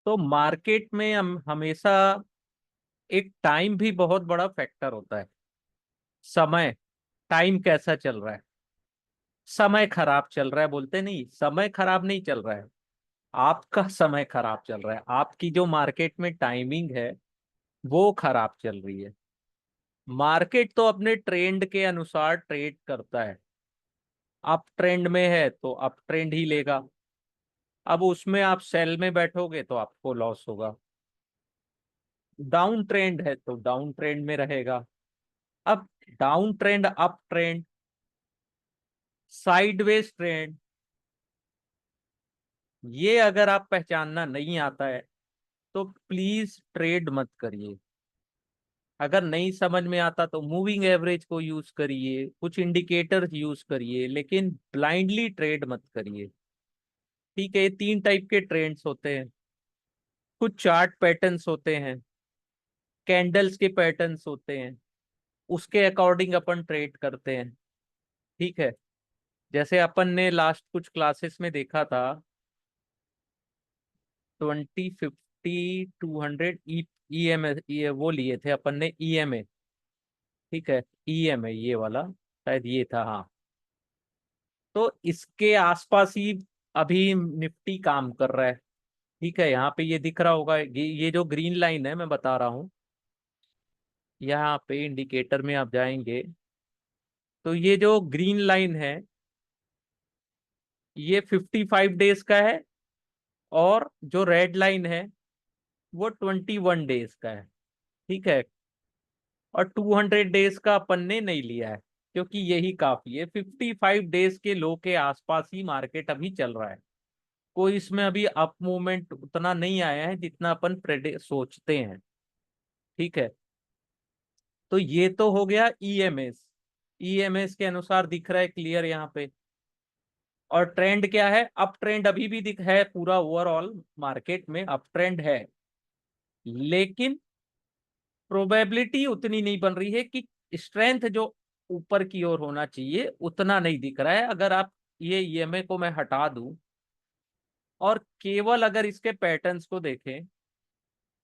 तो मार्केट में हम हमेशा एक टाइम भी बहुत बड़ा फैक्टर होता है। समय, टाइम कैसा चल रहा है। समय खराब चल रहा है बोलते नहीं, समय खराब नहीं चल रहा है, आपका समय खराब चल रहा है। आपकी जो मार्केट में टाइमिंग है वो खराब चल रही है। मार्केट तो अपने ट्रेंड के अनुसार ट्रेड करता है। अप ट्रेंड में है तो अप ट्रेंड ही लेगा। अब उसमें आप सेल में बैठोगे तो आपको लॉस होगा। डाउन ट्रेंड है तो डाउन ट्रेंड में रहेगा। अब down trend, up trend, sideways trend, ये अगर आप पहचानना नहीं आता है तो प्लीज ट्रेड मत करिए। अगर नहीं समझ में आता तो मूविंग एवरेज को यूज करिए, कुछ इंडिकेटर्स यूज करिए, लेकिन ब्लाइंडली ट्रेड मत करिए। ठीक है, ये तीन टाइप के ट्रेंड्स होते हैं। कुछ चार्ट पैटर्न्स होते हैं, कैंडल्स के पैटर्न्स होते हैं, उसके अकॉर्डिंग अपन ट्रेड करते हैं। ठीक है, जैसे अपन ने लास्ट कुछ क्लासेस में देखा था, 20, 50, 200 ई एम ए, वो लिए थे अपन ने ईएमए। ठीक है, ईएमए ये वाला शायद ये था, हाँ। तो इसके आसपास ही अभी निफ्टी काम कर रहा है। ठीक है, यहाँ पे ये दिख रहा होगा, ये जो ग्रीन लाइन है मैं बता रहा हूँ, यहाँ पे इंडिकेटर में आप जाएंगे तो ये जो ग्रीन लाइन है ये 55 डेज का है, और जो रेड लाइन है वो 21 डेज का है। ठीक है, और 200 डेज का अपन ने नहीं लिया है, क्योंकि यही काफी है। 55 डेज के लो के आसपास ही मार्केट अभी चल रहा है। कोई इसमें अभी अप मूवमेंट उतना नहीं आया है जितना अपन प्रेडिक्ट सोचते हैं। ठीक है, तो ये तो हो गया ईएमएस। ईएमएस के अनुसार दिख रहा है क्लियर यहाँ पे। और ट्रेंड क्या है, अप ट्रेंड अभी भी दिख है, पूरा ओवरऑल मार्केट में अप ट्रेंड है। लेकिन प्रोबेबिलिटी उतनी नहीं बन रही है कि स्ट्रेंथ जो ऊपर की ओर होना चाहिए उतना नहीं दिख रहा है। अगर आप ये ईएमए को मैं हटा दूं और केवल अगर इसके पैटर्न्स को देखें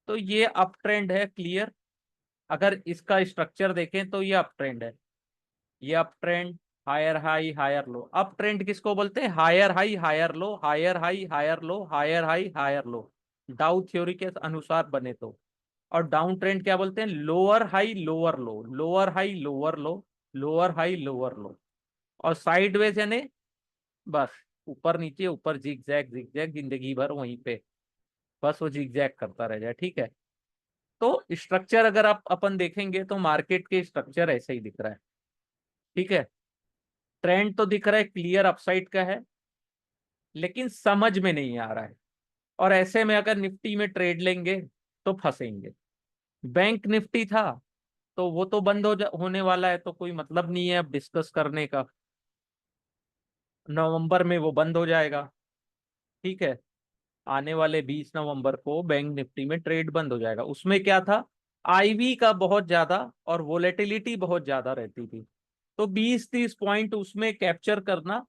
तो ये अप ट्रेंड है क्लियर। अगर इसका स्ट्रक्चर देखें तो ये अप ट्रेंड है। ये up trend, higher high higher low. Up trend किसको बोलते हैं, higher high higher low, higher high higher low, higher high higher low, Dow theory के अनुसार बने तो। और डाउन ट्रेंड क्या बोलते हैं, लोअर हाई लोअर लो, लोअर हाई लोअर लो, लोअर हाई लोअर लो। और साइडवेज यानी बस ऊपर नीचे ऊपर, जिग जैग जिग जैग, जिंदगी भर वहीं पे बस वो जिग जैग करता रह जाए। ठीक है, तो स्ट्रक्चर अगर आप अपन देखेंगे तो मार्केट के स्ट्रक्चर ऐसे ही दिख रहा है। ठीक है, ट्रेंड तो दिख रहा है क्लियर अपसाइड का है, लेकिन समझ में नहीं आ रहा है। और ऐसे में अगर निफ्टी में ट्रेड लेंगे तो फंसेंगे। बैंक निफ्टी था तो वो तो बंद होने वाला है, तो कोई मतलब नहीं है अब डिस्कस करने का। नवंबर में वो बंद हो जाएगा। ठीक है, आने वाले 20 नवंबर को बैंक निफ्टी में ट्रेड बंद हो जाएगा। उसमें क्या था, आईवी का बहुत ज्यादा और वोलेटिलिटी बहुत ज्यादा रहती थी। तो 20-30 पॉइंट उसमें कैप्चर करना,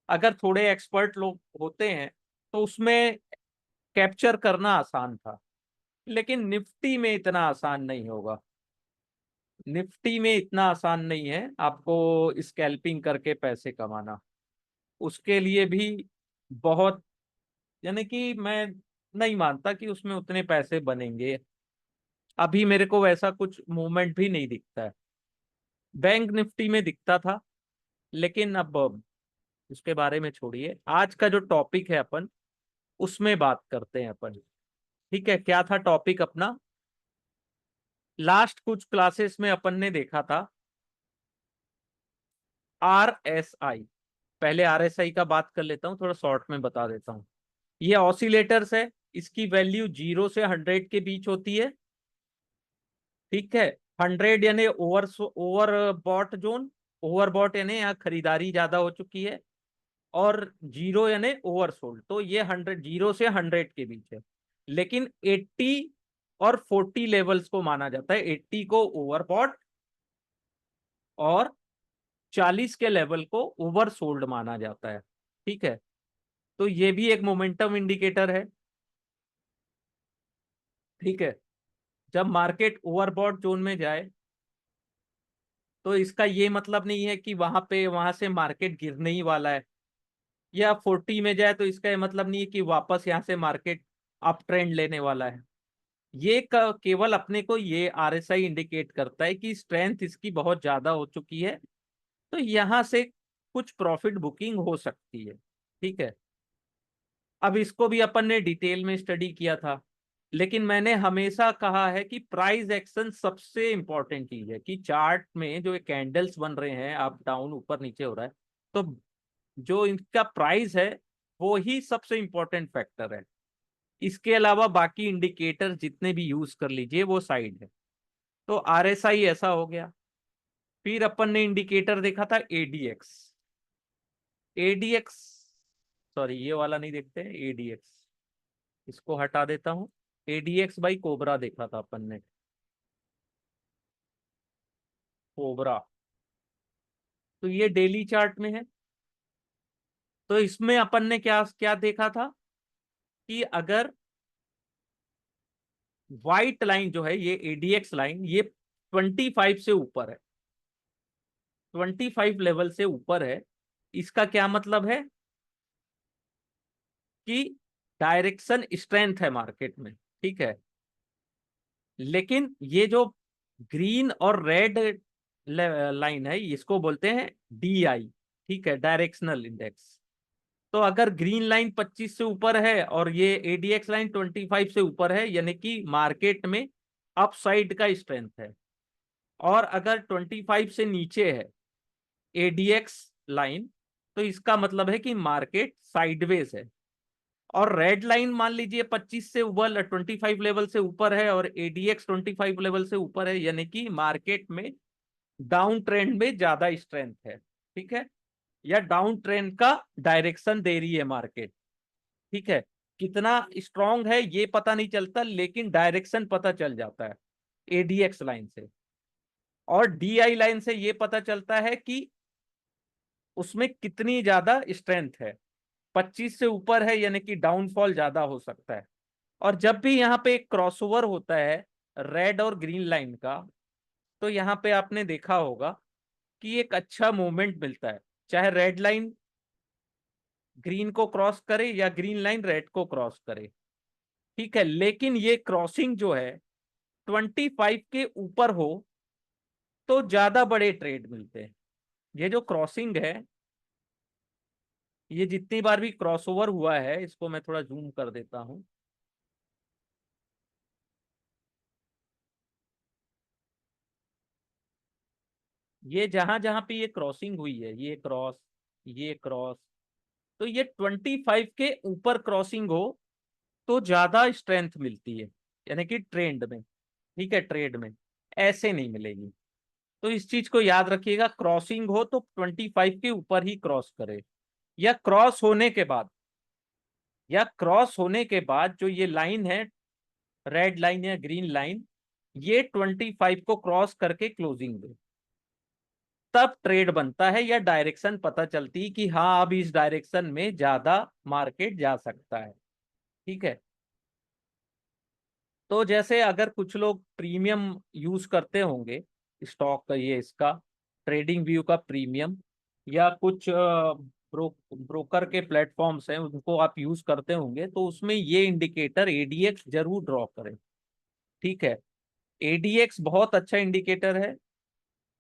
अगर थोड़े एक्सपर्ट लोग होते हैं तो उसमें कैप्चर करना आसान था। लेकिन निफ्टी में इतना आसान नहीं होगा। निफ्टी में इतना आसान नहीं है आपको स्कैल्पिंग करके पैसे कमाना। उसके लिए भी बहुत, यानी कि मैं नहीं मानता कि उसमें उतने पैसे बनेंगे। अभी मेरे को वैसा कुछ मूवमेंट भी नहीं दिखता है। बैंक निफ्टी में दिखता था, लेकिन अब उसके बारे में छोड़िए। आज का जो टॉपिक है अपन उसमें बात करते हैं अपन। ठीक है, क्या था टॉपिक अपना, लास्ट कुछ क्लासेस में अपन ने देखा था RSI। पहले RSI का बात कर लेता हूँ, थोड़ा शॉर्ट में बता देता हूँ। ये ऑसिलेटर्स है, इसकी वैल्यू 0 से 100 के बीच होती है। ठीक है, 100 यानी over overbought zone, overbought यानी यहाँ खरीदारी ज्यादा हो चुकी है। और 0 यानी ओवर सोल्ड, तो ये 0 से 100 के बीच है। लेकिन 80 और 40 लेवल्स को माना जाता है। 80 को ओवर बॉट और 40 के लेवल को ओवर सोल्ड माना जाता है। ठीक है, तो ये भी एक मोमेंटम इंडिकेटर है। ठीक है। जब मार्केट ओवरबॉट जोन में जाए तो इसका ये मतलब नहीं है कि वहां से मार्केट गिरने ही वाला है, या 40 में जाए तो इसका ये मतलब नहीं है कि वापस यहाँ से मार्केट अप ट्रेंड लेने वाला है। केवल अपने को ये आरएसआई इंडिकेट करता है कि स्ट्रेंथ इसकी बहुत ज्यादा हो चुकी है, तो यहां से कुछ प्रॉफिट बुकिंग हो सकती है। ठीक है। अब इसको भी अपन ने डिटेल में स्टडी किया था, लेकिन मैंने हमेशा कहा है कि प्राइस एक्शन सबसे इंपॉर्टेंट चीज है, कि चार्ट में जो कैंडल्स बन रहे हैं, अप डाउन ऊपर नीचे हो रहा है, तो जो इनका प्राइस है वो ही सबसे इंपॉर्टेंट फैक्टर है। इसके अलावा बाकी इंडिकेटर जितने भी यूज कर लीजिए वो साइड है। तो आरएसआई ऐसा हो गया। फिर अपन ने इंडिकेटर देखा था एडीएक्स। एडीएक्स, सॉरी ये वाला नहीं देखते, एडीएक्स इसको हटा देता हूं। एडीएक्स बाई कोबरा देखा था अपन ने। कोबरा, तो ये डेली चार्ट में है। तो इसमें अपन ने क्या क्या देखा था कि अगर व्हाइट लाइन जो है, ये एडीएक्स लाइन, ये 25 से ऊपर है, 25 लेवल से ऊपर है, इसका क्या मतलब है कि डायरेक्शन स्ट्रेंथ है मार्केट में। ठीक है। लेकिन ये जो ग्रीन और रेड लाइन है, इसको बोलते हैं डीआई। ठीक है, डायरेक्शनल इंडेक्स। तो अगर ग्रीन लाइन 25 से ऊपर है और ये एडीएक्स लाइन 25 से ऊपर है, यानी कि मार्केट में अपसाइड का स्ट्रेंथ है। और अगर 25 से नीचे है एडीएक्स लाइन, तो इसका मतलब है कि मार्केट साइडवेज है। और रेड लाइन मान लीजिए 25 से ऊपर, 25 लेवल से ऊपर है और एडीएक्स 25 लेवल से ऊपर है, यानी कि मार्केट में डाउन ट्रेंड में ज्यादा स्ट्रेंथ है। ठीक है, या डाउन ट्रेंड का डायरेक्शन दे रही है मार्केट। ठीक है। कितना स्ट्रांग है ये पता नहीं चलता, लेकिन डायरेक्शन पता चल जाता है एडीएक्स लाइन से। और डीआई लाइन से ये पता चलता है कि उसमें कितनी ज्यादा स्ट्रेंथ है। 25 से ऊपर है यानी कि डाउनफॉल ज्यादा हो सकता है। और जब भी यहाँ पे एक क्रॉसओवर होता है रेड और ग्रीन लाइन का, तो यहाँ पे आपने देखा होगा कि एक अच्छा मूवमेंट मिलता है, चाहे रेड लाइन ग्रीन को क्रॉस करे या ग्रीन लाइन रेड को क्रॉस करे। ठीक है। लेकिन ये क्रॉसिंग जो है 25 के ऊपर हो तो ज्यादा बड़े ट्रेड मिलते हैं। ये जो क्रॉसिंग है, ये जितनी बार भी क्रॉसओवर हुआ है, इसको मैं थोड़ा जूम कर देता हूं। ये जहां जहां पे ये क्रॉसिंग हुई है, ये क्रॉस, ये क्रॉस, तो ये 25 के ऊपर क्रॉसिंग हो तो ज्यादा स्ट्रेंथ मिलती है, यानी कि ट्रेंड में। ठीक है, ट्रेड में ऐसे नहीं मिलेगी। तो इस चीज को याद रखिएगा, क्रॉसिंग हो तो 25 के ऊपर ही क्रॉस करे, या क्रॉस होने के बाद, या क्रॉस होने के बाद जो ये लाइन है, रेड लाइन या ग्रीन लाइन, ये 25 को क्रॉस करके क्लोजिंग दे, तब ट्रेड बनता है, या डायरेक्शन पता चलती है कि हाँ अब इस डायरेक्शन में ज्यादा मार्केट जा सकता है। ठीक है। तो जैसे अगर कुछ लोग प्रीमियम यूज करते होंगे स्टॉक का, ये इसका ट्रेडिंग व्यू का प्रीमियम, या कुछ ब्रोकर के प्लेटफॉर्म्स हैं उनको आप यूज करते होंगे, तो उसमें ये इंडिकेटर एडीएक्स जरूर ड्रॉ करें। ठीक है। एडीएक्स बहुत अच्छा इंडिकेटर है,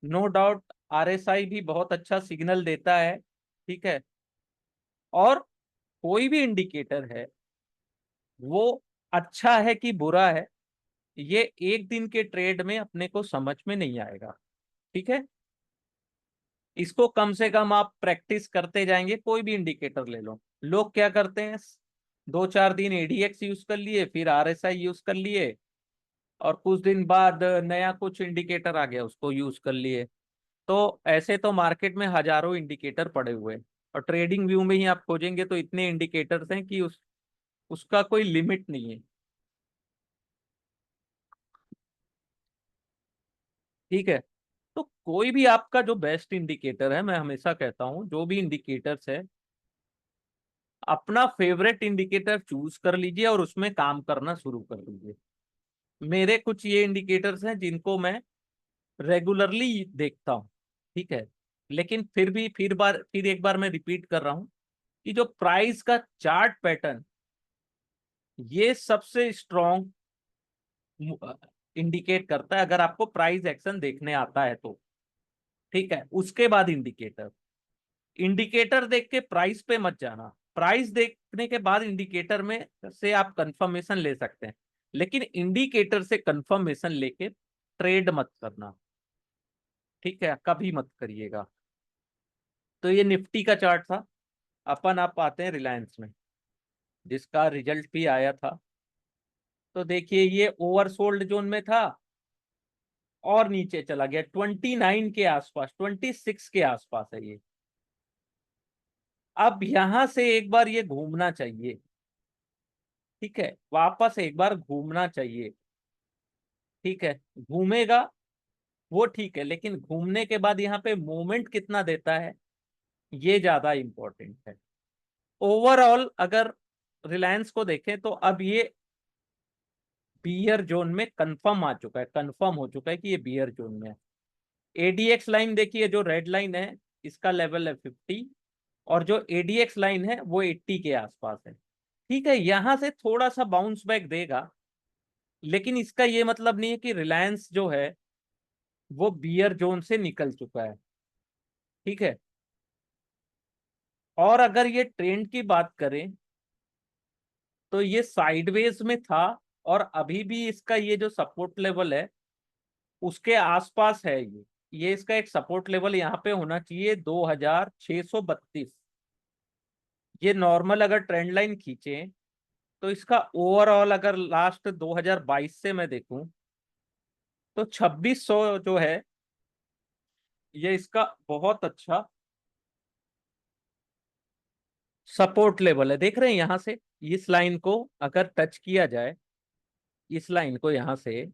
नो डाउट। आरएसआई भी बहुत अच्छा सिग्नल देता है। ठीक है। और कोई भी इंडिकेटर है वो अच्छा है कि बुरा है, ये एक दिन के ट्रेड में अपने को समझ में नहीं आएगा। ठीक है। इसको कम से कम आप प्रैक्टिस करते जाएंगे, कोई भी इंडिकेटर ले लो। लोग क्या करते हैं, 2-4 दिन एडीएक्स यूज कर लिए, फिर आरएसआई यूज कर लिए, और कुछ दिन बाद नया कुछ इंडिकेटर आ गया उसको यूज कर लिए। तो ऐसे तो मार्केट में हजारों इंडिकेटर पड़े हुए हैं, और ट्रेडिंग व्यू में ही आप खोजेंगे तो इतने इंडिकेटर्स हैं कि उसका कोई लिमिट नहीं है। ठीक है। तो कोई भी आपका जो बेस्ट इंडिकेटर है, मैं हमेशा कहता हूं जो भी इंडिकेटर्स है, अपना फेवरेट इंडिकेटर चूज कर लीजिए और उसमें काम करना शुरू कर दीजिए। मेरे कुछ ये इंडिकेटर्स हैं जिनको मैं रेगुलरली देखता हूँ, ठीक है। लेकिन फिर एक बार मैं रिपीट कर रहा हूँ कि जो प्राइस का चार्ट पैटर्न, ये सबसे स्ट्रॉन्ग इंडिकेट करता है अगर आपको प्राइस एक्शन देखने आता है तो, ठीक है। उसके बाद इंडिकेटर, इंडिकेटर देख के प्राइस पे मत जाना। प्राइस देखने के बाद इंडिकेटर में से आप कंफर्मेशन ले सकते हैं, लेकिन इंडिकेटर से कंफर्मेशन लेके ट्रेड मत करना, ठीक है, कभी मत करिएगा। तो ये निफ्टी का चार्ट था। अपन आप आते हैं रिलायंस में, जिसका रिजल्ट भी आया था। तो देखिए ये ओवरसोल्ड जोन में था और नीचे चला गया 29 के आसपास, 26 के आसपास है ये। अब यहां से एक बार ये घूमना चाहिए, ठीक है, वापस एक बार घूमना चाहिए, ठीक है। घूमेगा वो ठीक है, लेकिन घूमने के बाद यहाँ पे मूवमेंट कितना देता है, ये ज्यादा इंपॉर्टेंट है। ओवरऑल अगर रिलायंस को देखें तो अब ये बियर जोन में कंफर्म आ चुका है, कंफर्म हो चुका है कि ये बियर जोन में है। एडीएक्स लाइन देखिए, जो रेड लाइन है इसका लेवल है 50, और जो एडीएक्स लाइन है वो 80 के आसपास है, ठीक है। यहां से थोड़ा सा बाउंस बैक देगा, लेकिन इसका ये मतलब नहीं है कि रिलायंस जो है वो बियर जोन से निकल चुका है, ठीक है। और अगर ये ट्रेंड की बात करें तो ये साइडवेज में था, और अभी भी इसका ये जो सपोर्ट लेवल है उसके आसपास है। ये इसका एक सपोर्ट लेवल यहाँ पे होना चाहिए 2632। ये नॉर्मल अगर ट्रेंड लाइन खींचे तो इसका ओवरऑल अगर लास्ट 2022 से मैं देखूं तो 2600 जो है ये इसका बहुत अच्छा सपोर्ट लेवल है। देख रहे हैं यहां से इस लाइन को अगर टच किया जाए, इस लाइन को यहां से,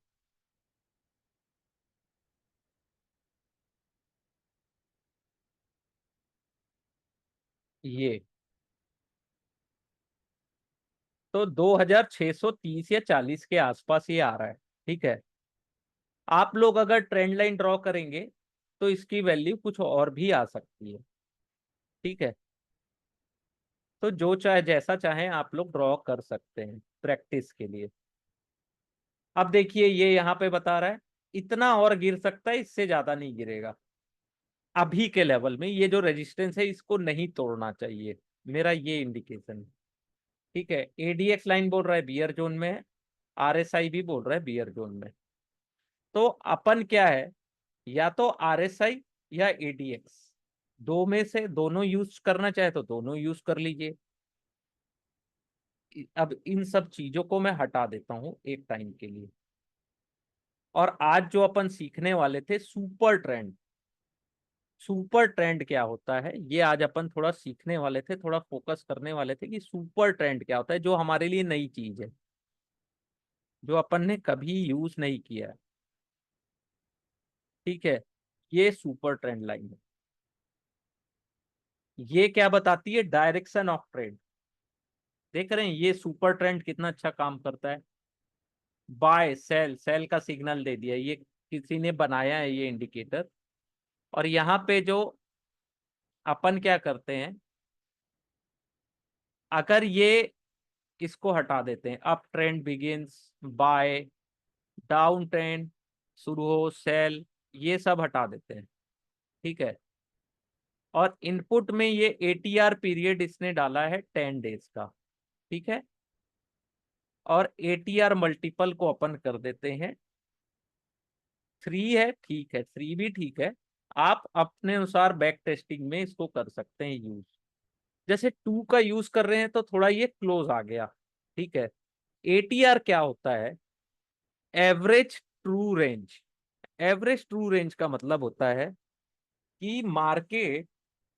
ये तो 2630 या 40 के आसपास ये आ रहा है, ठीक है। आप लोग अगर ट्रेंड लाइन ड्रॉ करेंगे तो इसकी वैल्यू कुछ और भी आ सकती है, ठीक है। तो जो चाहे जैसा चाहे आप लोग ड्रॉ कर सकते हैं प्रैक्टिस के लिए। अब देखिए ये यहाँ पे बता रहा है इतना और गिर सकता है, इससे ज्यादा नहीं गिरेगा। अभी के लेवल में ये जो रेजिस्टेंस है इसको नहीं तोड़ना चाहिए, मेरा ये इंडिकेशन है, ठीक है। एडीएक्स लाइन बोल रहा है बियर जोन में है, आरएसआई भी बोल रहा है बियर जोन में। तो अपन क्या है, या तो आरएसआई या एडीएक्स, दो में से दोनों यूज करना चाहे तो दोनों यूज कर लीजिए। अब इन सब चीजों को मैं हटा देता हूं एक टाइम के लिए, और आज जो अपन सीखने वाले थे सुपर ट्रेंड, सुपर ट्रेंड क्या होता है ये आज अपन थोड़ा सीखने वाले थे, थोड़ा फोकस करने वाले थे कि सुपर ट्रेंड क्या होता है, जो हमारे लिए नई चीज है, जो अपन ने कभी यूज नहीं किया है, ठीक है। ये सुपर ट्रेंड लाइन है। ये क्या बताती है, डायरेक्शन ऑफ ट्रेंड। देख रहे हैं ये सुपर ट्रेंड कितना अच्छा काम करता है। बाय सेल, सेल का सिग्नल दे दिया, ये किसी ने बनाया है ये इंडिकेटर। और यहाँ पे जो अपन क्या करते हैं, अगर ये इसको हटा देते हैं, up trend begins, buy, down trend शुरू हो, सेल, ये सब हटा देते हैं, ठीक है। और इनपुट में ये एटीआर पीरियड इसने डाला है 10 डेज का, ठीक है। और एटीआर मल्टीपल को अपन कर देते हैं 3 है, ठीक है, 3 भी ठीक है। आप अपने अनुसार बैक टेस्टिंग में इसको कर सकते हैं यूज। जैसे 2 का यूज कर रहे हैं तो थोड़ा ये क्लोज आ गया, ठीक है। एटीआर क्या होता है, average true range. Average true range का मतलब होता है कि मार्केट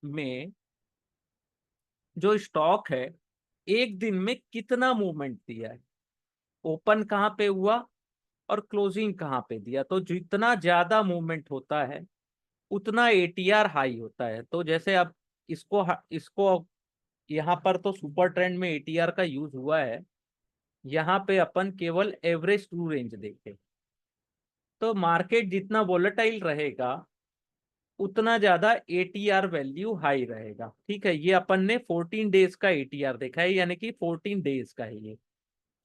में जो स्टॉक है एक दिन में कितना मूवमेंट दिया है, ओपन कहाँ पे हुआ और क्लोजिंग कहाँ पे दिया। तो जितना ज्यादा मूवमेंट होता है उतना एटीआर हाई होता है। तो जैसे अब इसको यहाँ पर तो सुपर ट्रेंड में एटीआर का यूज हुआ है, यहाँ पे अपन केवल एवरेज ट्रू रेंज देखे। तो मार्केट जितना वोलेटाइल रहेगा उतना ज्यादा एटीआर वैल्यू हाई रहेगा। ठीक है, ये अपन ने 14 डेज का एटीआर देखा है, यानी कि 14 डेज का है ये।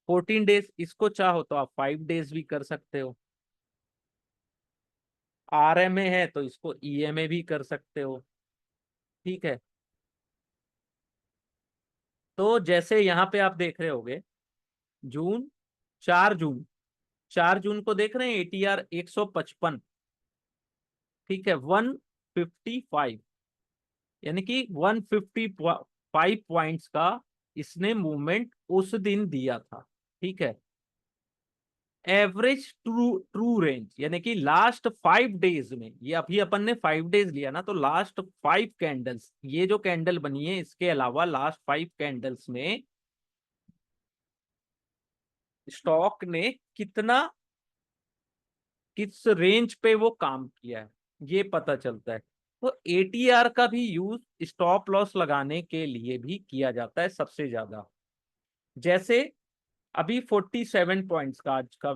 14 डेज, इसको चाहो तो आप 5 डेज भी कर सकते हो। आरएमए है तो इसको ईएमए भी कर सकते हो। ठीक है, तो जैसे यहाँ पे आप देख रहे होगे, जून 4 जून, 4 जून को देख रहे हैं एटीआर 155। ठीक है, 155, यानी कि 155 पॉइंट्स का इसने मूवमेंट उस दिन दिया था। ठीक है, एवरेज ट्रू ट्रू रेंज, यानी कि लास्ट 5 डेज में, ये अभी अपन ने 5 डेज लिया ना, तो लास्ट 5 कैंडल्स, ये जो कैंडल बनी है इसके अलावा लास्ट 5 कैंडल्स में स्टॉक ने कितना, किस रेंज पे वो काम किया है, ये पता चलता है। तो एटीआर का भी यूज स्टॉप लॉस लगाने के लिए भी किया जाता है सबसे ज्यादा। जैसे अभी 47 पॉइंट्स का आज का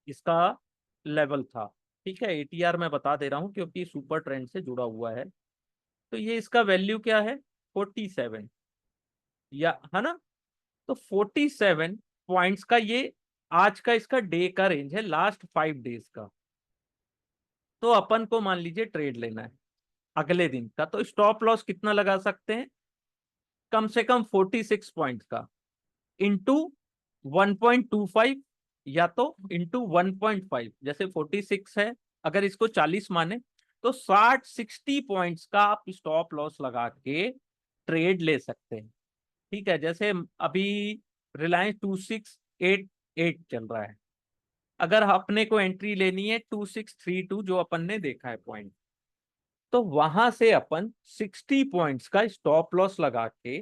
इसका लेवल था। ठीक है, एटीआर मैं बता दे रहा हूं क्योंकि सुपर ट्रेंड से जुड़ा हुआ है। तो ये इसका वैल्यू क्या है, 47, या है ना। तो 47 पॉइंट्स का ये आज का इसका डे का रेंज है, लास्ट 5 डेज का। तो अपन को मान लीजिए ट्रेड लेना है अगले दिन का, तो स्टॉप लॉस कितना लगा सकते हैं, कम से कम 46 पॉइंट का, इंटू 1.25, या तो इंटू 1.5। जैसे 46 है, अगर इसको 40 माने तो 60 पॉइंट्स का आप स्टॉप लॉस लगा के ट्रेड ले सकते हैं। ठीक है, जैसे अभी रिलायंस 2688 चल रहा है, अगर अपने को एंट्री लेनी है 2632 जो अपन ने देखा है पॉइंट, तो वहां से अपन 60 पॉइंट्स का स्टॉप लॉस लगा के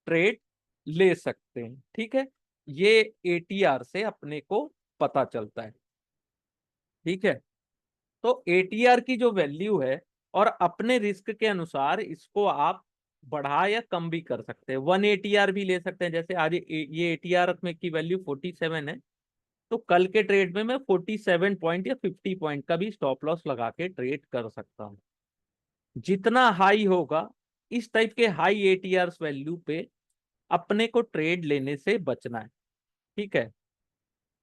ट्रेड ले सकते हैं। ठीक है, ये एटीआर से अपने को पता चलता है। ठीक है, तो एटीआर की जो वैल्यू है, और अपने रिस्क के अनुसार इसको आप बढ़ा या कम भी कर सकते हैं। 1 एटीआर भी ले सकते हैं, जैसे आज ये एटीआर में की वैल्यू 47 है, तो कल के ट्रेड में मैं 47 पॉइंट या 50 पॉइंट का भी स्टॉप लॉस लगा के ट्रेड कर सकता हूँ। जितना हाई होगा, इस टाइप के हाई एटीआर वैल्यू पे अपने को ट्रेड लेने से बचना है। ठीक है,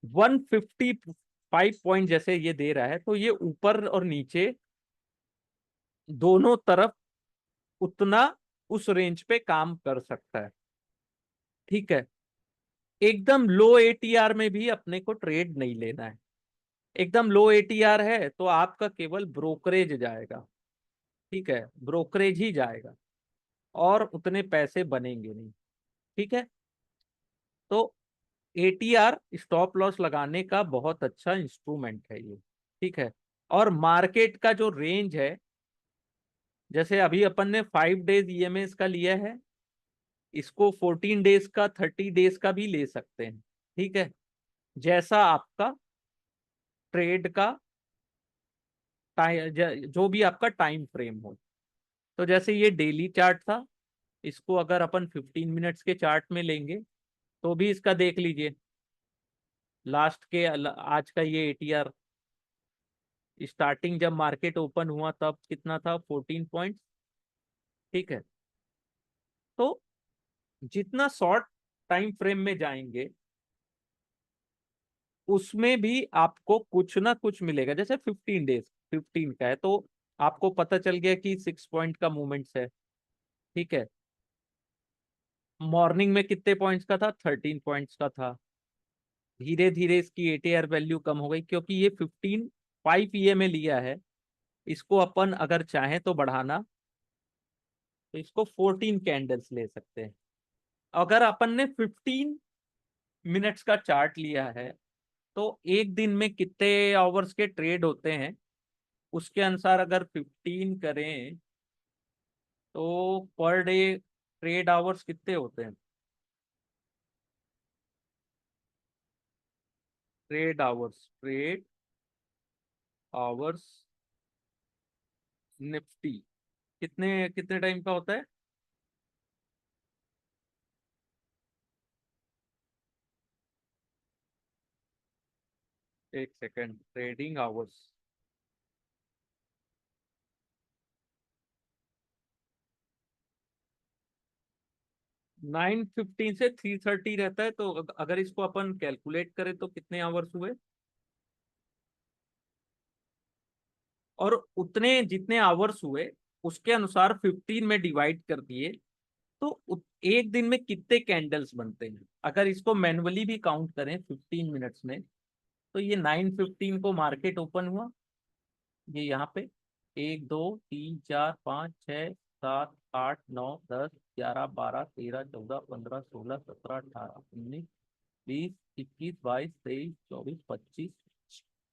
155 पॉइंट जैसे ये दे रहा है, तो ये ऊपर और नीचे दोनों तरफ उतना उस रेंज पे काम कर सकता है। ठीक है, एकदम लो एटीआर में भी अपने को ट्रेड नहीं लेना है। एकदम लो एटीआर है तो आपका केवल ब्रोकरेज जाएगा। ठीक है, ब्रोकरेज ही जाएगा, और उतने पैसे बनेंगे नहीं। ठीक है, तो एटीआर स्टॉप लॉस लगाने का बहुत अच्छा इंस्ट्रूमेंट है ये। ठीक है, और मार्केट का जो रेंज है, जैसे अभी अपन ने 5 डेज ईएमएस का लिया है, इसको 14 डेज का, 30 डेज का भी ले सकते हैं। ठीक है, जैसा आपका ट्रेड का जो भी आपका टाइम फ्रेम हो। तो जैसे ये डेली चार्ट था, इसको अगर अपन 15 मिनट्स के चार्ट में लेंगे तो भी इसका देख लीजिए, लास्ट के आज का ये एटीआर स्टार्टिंग जब मार्केट ओपन हुआ तब कितना था, 14 पॉइंट्स। ठीक है, तो जितना शॉर्ट टाइम फ्रेम में जाएंगे उसमें भी आपको कुछ ना कुछ मिलेगा। जैसे 15 डेज, 15 का है तो आपको पता चल गया कि 6 पॉइंट का मूवमेंट्स है। ठीक है, मॉर्निंग में कितने पॉइंट्स का था, 13 पॉइंट्स का था। धीरे धीरे इसकी एटीआर वैल्यू कम हो गई, क्योंकि ये 5 ईए में लिया है। इसको अपन अगर चाहें तो बढ़ाना, तो इसको 14 कैंडल्स ले सकते हैं। अगर अपन ने 15 मिनट्स का चार्ट लिया है, तो एक दिन में कितने आवर्स के ट्रेड होते हैं, उसके अनुसार अगर 15 करें तो पर डे ट्रेड आवर्स कितने होते हैं, ट्रेड आवर्स निफ्टी कितने कितने टाइम का होता है, एक सेकेंड, ट्रेडिंग आवर्स। 9:15 से 3:30 रहता है, तो अगर इसको अपन कैलकुलेट करें तो कितने आवर्स हुए? और उतने जितने आवर्स हुए उसके अनुसार 15 में डिवाइड कर दिए, तो एक दिन में कितने कैंडल्स बनते हैं? अगर इसको मैनुअली भी काउंट करें 15 मिनट्स में, तो ये 9:15 को मार्केट ओपन हुआ, ये यहाँ पे 1 2 3 4 5 6 7 8 9 10 11 12 13 14 15 20 21 22 23 24 25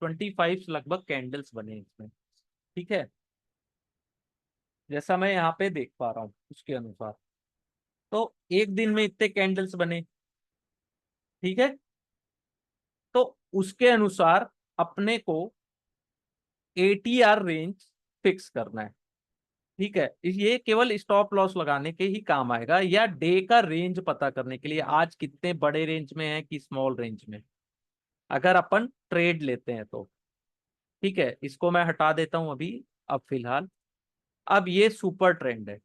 25 लगभग कैंडल्स बने इसमें। ठीक है, जैसा मैं यहाँ पे देख पा रहा हूँ उसके अनुसार, तो एक दिन में इतने कैंडल्स बने। ठीक है, तो उसके अनुसार अपने को ATR रेंज फिक्स करना है। ठीक है, ये केवल स्टॉप लॉस लगाने के ही काम आएगा, या डे का रेंज पता करने के लिए आज कितने बड़े रेंज में है कि स्मॉल रेंज में, अगर अपन ट्रेड लेते हैं तो। ठीक है, इसको मैं हटा देता हूं अभी, अब फिलहाल। अब ये सुपर ट्रेंड है,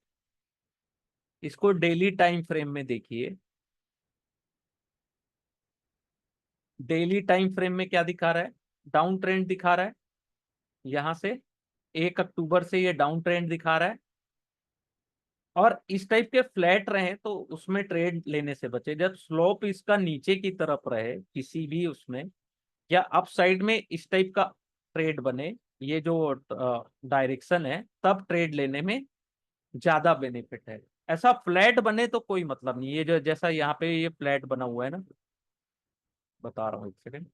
इसको डेली टाइम फ्रेम में देखिए। डेली टाइम फ्रेम में क्या दिखा रहा है? डाउन ट्रेंड दिखा रहा है। यहां से 1 अक्टूबर से ये डाउन ट्रेंड दिखा रहा है, और इस टाइप के फ्लैट रहे तो उसमें ट्रेड लेने से बचे। जब स्लोप इसका नीचे की तरफ रहे किसी भी उसमें, या अप साइड में इस टाइप का ट्रेड बने, ये जो डायरेक्शन है, तब ट्रेड लेने में ज्यादा बेनिफिट है। ऐसा फ्लैट बने तो कोई मतलब नहीं। ये जो जैसा यहाँ पे ये फ्लैट बना हुआ है ना, बता रहा हूँ एक सेकेंड।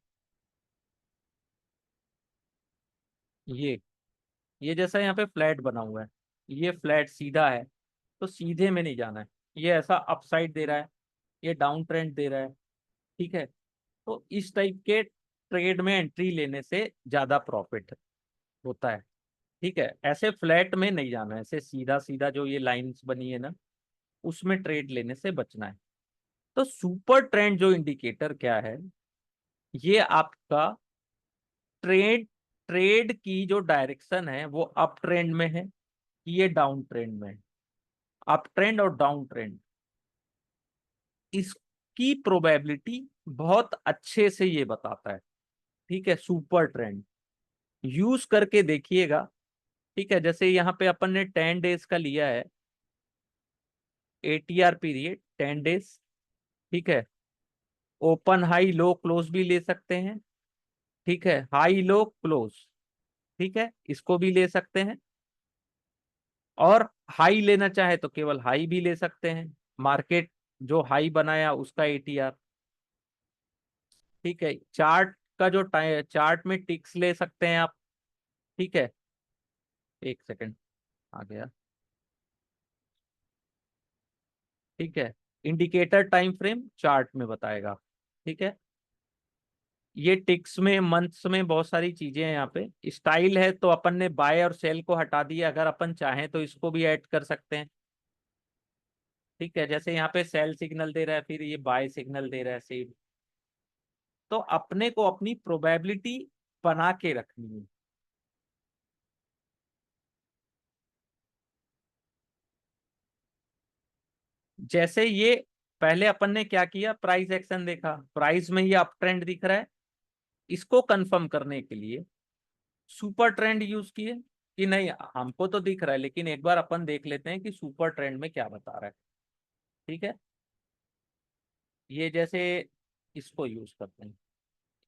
ये जैसा यहाँ पे फ्लैट बना हुआ है, ये फ्लैट सीधा है, तो सीधे में नहीं जाना है। ये ऐसा अपसाइड दे रहा है, ये डाउन ट्रेंड दे रहा है। ठीक है, तो इस टाइप के ट्रेड में एंट्री लेने से ज्यादा प्रॉफिट होता है। ठीक है, ऐसे फ्लैट में नहीं जाना है, ऐसे सीधा सीधा जो ये लाइंस बनी है ना, उसमें ट्रेड लेने से बचना है। तो सुपर ट्रेंड जो इंडिकेटर क्या है, ये आपका ट्रेड ट्रेड की जो डायरेक्शन है वो अप ट्रेंड में है कि ये डाउन ट्रेंड में है। अप ट्रेंड और डाउन ट्रेंड, इसकी प्रोबेबिलिटी बहुत अच्छे से ये बताता है। ठीक है, सुपर ट्रेंड यूज करके देखिएगा। ठीक है, जैसे यहाँ पे अपन ने 10 डेज का लिया है, ATR पीरियड 10 डेज। ठीक है, ओपन हाई लो क्लोज भी ले सकते हैं। ठीक है, हाई लो क्लोज। ठीक है, इसको भी ले सकते हैं, और हाई लेना चाहे तो केवल हाई भी ले सकते हैं, मार्केट जो हाई बनाया उसका ATR। ठीक है, चार्ट का जो चार्ट में टिक्स ले सकते हैं आप। ठीक है, एक सेकंड, आ गया। ठीक है, इंडिकेटर टाइम फ्रेम चार्ट में बताएगा। ठीक है, ये टिक्स में मंथ्स में बहुत सारी चीजें हैं। यहाँ पे स्टाइल है, तो अपन ने बाय और सेल को हटा दिया, अगर अपन चाहें तो इसको भी ऐड कर सकते हैं। ठीक है, जैसे यहाँ पे सेल सिग्नल दे रहा है, फिर ये बाय सिग्नल दे रहा है सेम। तो अपने को अपनी प्रोबेबिलिटी बना के रखनी है। जैसे ये पहले अपन ने क्या किया, प्राइस एक्शन देखा, प्राइस में ये अप ट्रेंड दिख रहा है, इसको कंफर्म करने के लिए सुपर ट्रेंड यूज किए कि नहीं, हमको तो दिख रहा है लेकिन एक बार अपन देख लेते हैं कि सुपर ट्रेंड में क्या बता रहा है। ठीक है, ये जैसे इसको यूज करते हैं।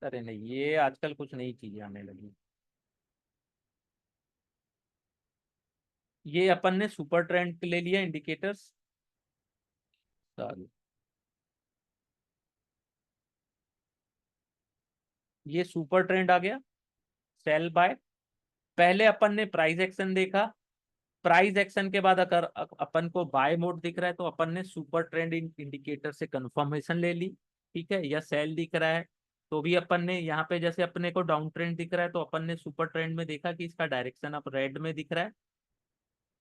अरे नहीं, ये आजकल कुछ नई चीजें आने लगी। ये अपन ने सुपर ट्रेंड ले लिया इंडिकेटर्स। ये सुपर ट्रेंड आ गया, सेल बाय। पहले अपन ने प्राइस एक्शन देखा, प्राइस एक्शन के बाद अगर अपन को बाय मोड दिख रहा है तो अपन ने सुपर ट्रेंड इंडिकेटर से कंफर्मेशन ले ली। ठीक है, या सेल दिख रहा है तो भी अपन ने यहाँ पे, जैसे अपने को डाउन ट्रेंड दिख रहा है तो अपन ने सुपर ट्रेंड में देखा कि इसका डायरेक्शन अब रेड में दिख रहा है,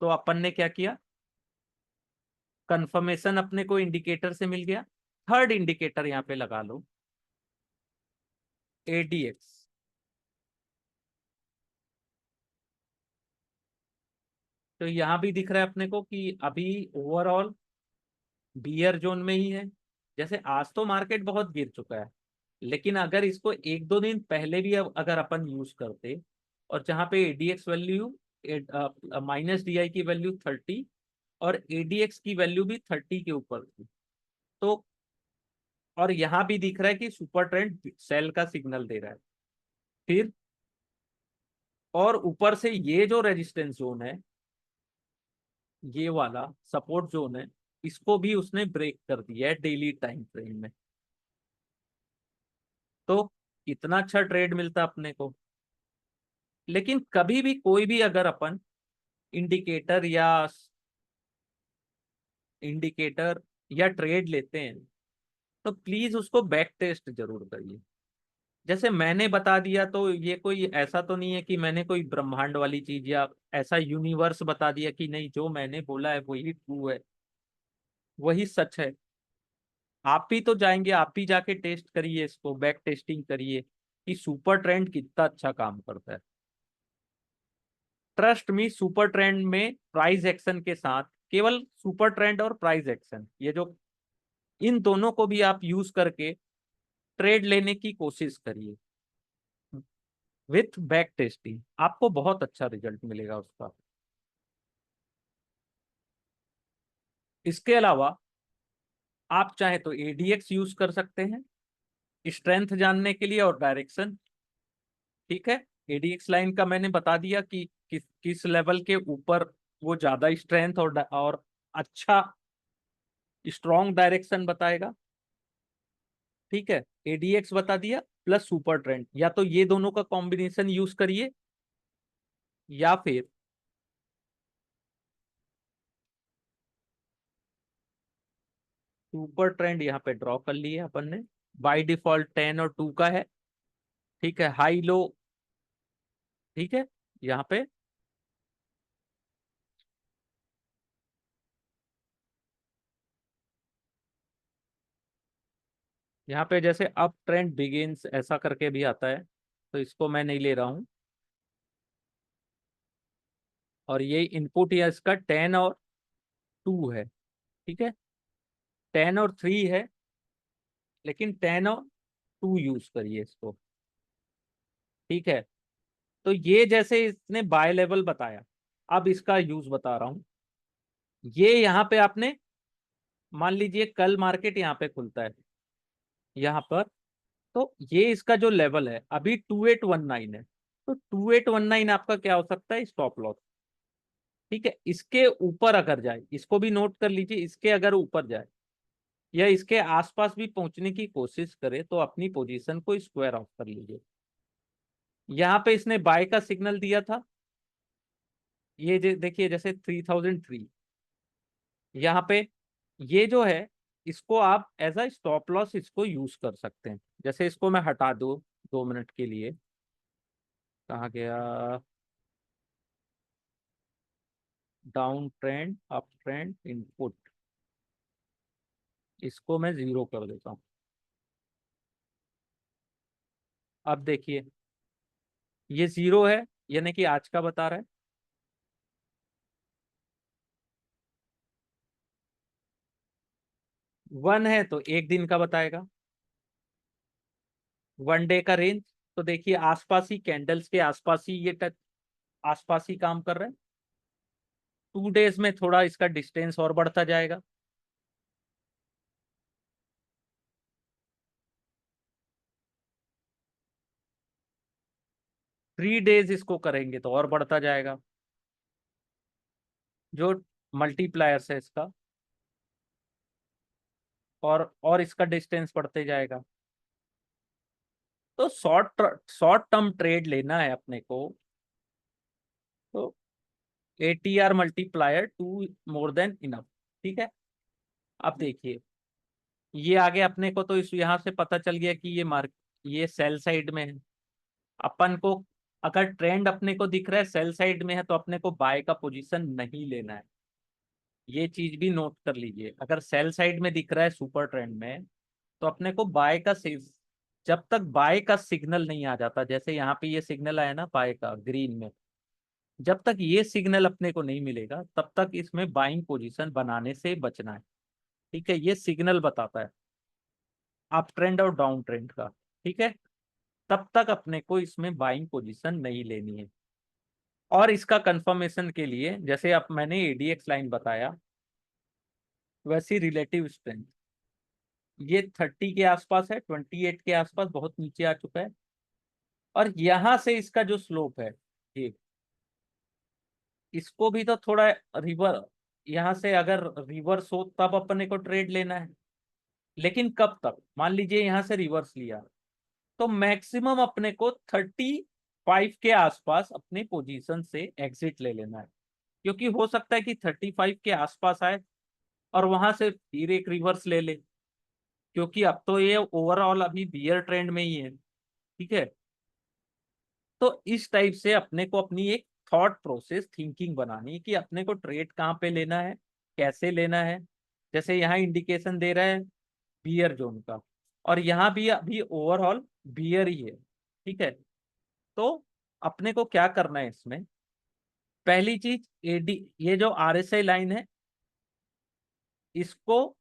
तो अपन ने क्या किया, कंफर्मेशन अपने को इंडिकेटर से मिल गया। थर्ड इंडिकेटर यहाँ पे लगा लो, ADX। तो यहाँ भी दिख रहा है अपने को कि अभी ओवरऑल बियर जोन में ही है। जैसे आज तो मार्केट बहुत गिर चुका है, लेकिन अगर इसको एक दो दिन पहले भी अगर अपन यूज करते, और जहाँ पे एडीएक्स वैल्यू माइनस डीआई की वैल्यू 30 और एडीएक्स की वैल्यू भी 30 के ऊपर थी, तो और यहाँ भी दिख रहा है कि सुपर ट्रेंड सेल का सिग्नल दे रहा है। फिर और ऊपर से ये जो रेजिस्टेंस जोन है, ये वाला सपोर्ट जोन है, इसको भी उसने ब्रेक कर दिया है डेली टाइम फ्रेम में। तो इतना अच्छा ट्रेड मिलता अपने को। लेकिन कभी भी कोई भी अगर अपन इंडिकेटर या इंडिकेटर या ट्रेड लेते हैं, तो प्लीज उसको बैक टेस्ट जरूर करिए। जैसे मैंने बता दिया तो ये कोई ऐसा तो नहीं है कि मैंने कोई ब्रह्मांड वाली चीज या ऐसा यूनिवर्स बता दिया कि नहीं, जो मैंने बोला है वही ट्रू है, वही सच है। आप ही तो जाएंगे, आप ही जाके टेस्ट करिए, इसको बैक टेस्टिंग करिए कि सुपर ट्रेंड कितना अच्छा काम करता है। ट्रस्ट मी, सुपर ट्रेंड में प्राइस एक्शन के साथ, केवल सुपर ट्रेंड और प्राइस एक्शन, ये जो इन दोनों को भी आप यूज करके ट्रेड लेने की कोशिश करिए विथ बैक टेस्टिंग, आपको बहुत अच्छा रिजल्ट मिलेगा उसका। इसके अलावा आप चाहे तो एडीएक्स यूज कर सकते हैं स्ट्रेंथ जानने के लिए और डायरेक्शन। ठीक है, एडीएक्स लाइन का मैंने बता दिया कि किस लेवल के ऊपर वो ज्यादा स्ट्रेंथ और अच्छा स्ट्रॉन्ग डायरेक्शन बताएगा। ठीक है, एडीएक्स बता दिया प्लस सुपर ट्रेंड, या तो ये दोनों का कॉम्बिनेशन यूज करिए, या फिर सुपर ट्रेंड यहाँ पे ड्रॉ कर लिए अपन ने। बाय डिफॉल्ट 10 और 2 का है। ठीक है, हाई लो। ठीक है, यहाँ पे यहाँ पे जैसे अप ट्रेंड बिगिंस ऐसा करके भी आता है, तो इसको मैं नहीं ले रहा हूँ। और ये इनपुट या इसका 10 और 2 है। ठीक है, 10 और 3 है, लेकिन 10 और 2 यूज करिए इसको। ठीक है, तो ये जैसे इसने बाय लेवल बताया, अब इसका यूज बता रहा हूं। ये यहाँ पे आपने मान लीजिए कल मार्केट यहाँ पे खुलता है यहाँ पर, तो ये इसका जो लेवल है अभी 2819 है, तो 2819 आपका क्या हो सकता है, स्टॉप लॉस। ठीक है, इसके ऊपर अगर जाए, इसको भी नोट कर लीजिए, इसके अगर ऊपर जाए या इसके आसपास भी पहुंचने की कोशिश करे, तो अपनी पोजीशन को स्क्वायर ऑफ कर लीजिए। यहाँ पे इसने बाय का सिग्नल दिया था, ये देखिए जैसे 3003, यहाँ पे ये जो है, इसको आप एज अ स्टॉप लॉस इसको यूज कर सकते हैं। जैसे इसको मैं हटा दूं 2 मिनट के लिए, कहाँ गया, down trend up trend input, इसको मैं 0 कर देता हूँ। अब देखिए ये 0 है, यानी कि आज का बता रहा है। 1 है तो एक दिन का बताएगा, 1 डे का रेंज। तो देखिए आसपास ही, कैंडल्स के आसपास ही ये टच, आसपास ही काम कर रहा है। 2 डेज में थोड़ा इसका डिस्टेंस और बढ़ता जाएगा। 3 डेज इसको करेंगे तो और बढ़ता जाएगा, जो मल्टीप्लायर्स है इसका, और इसका डिस्टेंस बढ़ते जाएगा। तो शॉर्ट टर्म ट्रेड लेना है अपने को, तो ATR multiplier 2 more than enough. ठीक है, अब देखिए ये आगे अपने को तो इस यहाँ से पता चल गया कि ये सेल साइड में है। अपन को अगर ट्रेंड अपने को दिख रहा है सेल साइड में है, तो अपने को बाय का पोजीशन नहीं लेना है। ये चीज भी नोट कर लीजिए, अगर सेल साइड में दिख रहा है सुपर ट्रेंड में, तो अपने को बाय का जब तक बाय का सिग्नल नहीं आ जाता, जैसे यहाँ पे ये सिग्नल आया ना बाय का ग्रीन में, जब तक ये सिग्नल अपने को नहीं मिलेगा तब तक इसमें बाइंग पोजीशन बनाने से बचना है। ठीक है, ये सिग्नल बताता है अप ट्रेंड और डाउन ट्रेंड का। ठीक है, तब तक अपने को इसमें बाइंग पोजीशन नहीं लेनी है। और इसका कंफर्मेशन के लिए जैसे अब मैंने एडीएक्स लाइन बताया, वैसी रिलेटिव स्ट्रेंथ ये 30 के आसपास है, 28 के आसपास, बहुत नीचे आ चुका है। और यहां से इसका जो स्लोप है ये, इसको भी तो थोड़ा रिवर, यहां से अगर रिवर्स हो तब अपने को ट्रेड लेना है। लेकिन कब तक, मान लीजिए यहां से रिवर्स लिया तो मैक्सिमम अपने को 35 के आसपास अपने पोजीशन से एग्जिट ले लेना है। क्योंकि हो सकता है कि 35 के आसपास आए और वहां से फिर एक रिवर्स ले ले, क्योंकि अब तो ये ओवरऑल अभी बियर ट्रेंड में ही है। ठीक है, तो इस टाइप से अपने को अपनी एक थॉट प्रोसेस थिंकिंग बनानी है कि अपने को ट्रेड कहाँ पे लेना है, कैसे लेना है। जैसे यहाँ इंडिकेशन दे रहा है बियर जोन का, और यहाँ भी अभी ओवरऑल बियर ही है। ठीक है, तो अपने को क्या करना है इसमें, पहली चीज एडी, ये जो आरएसआई लाइन है इसको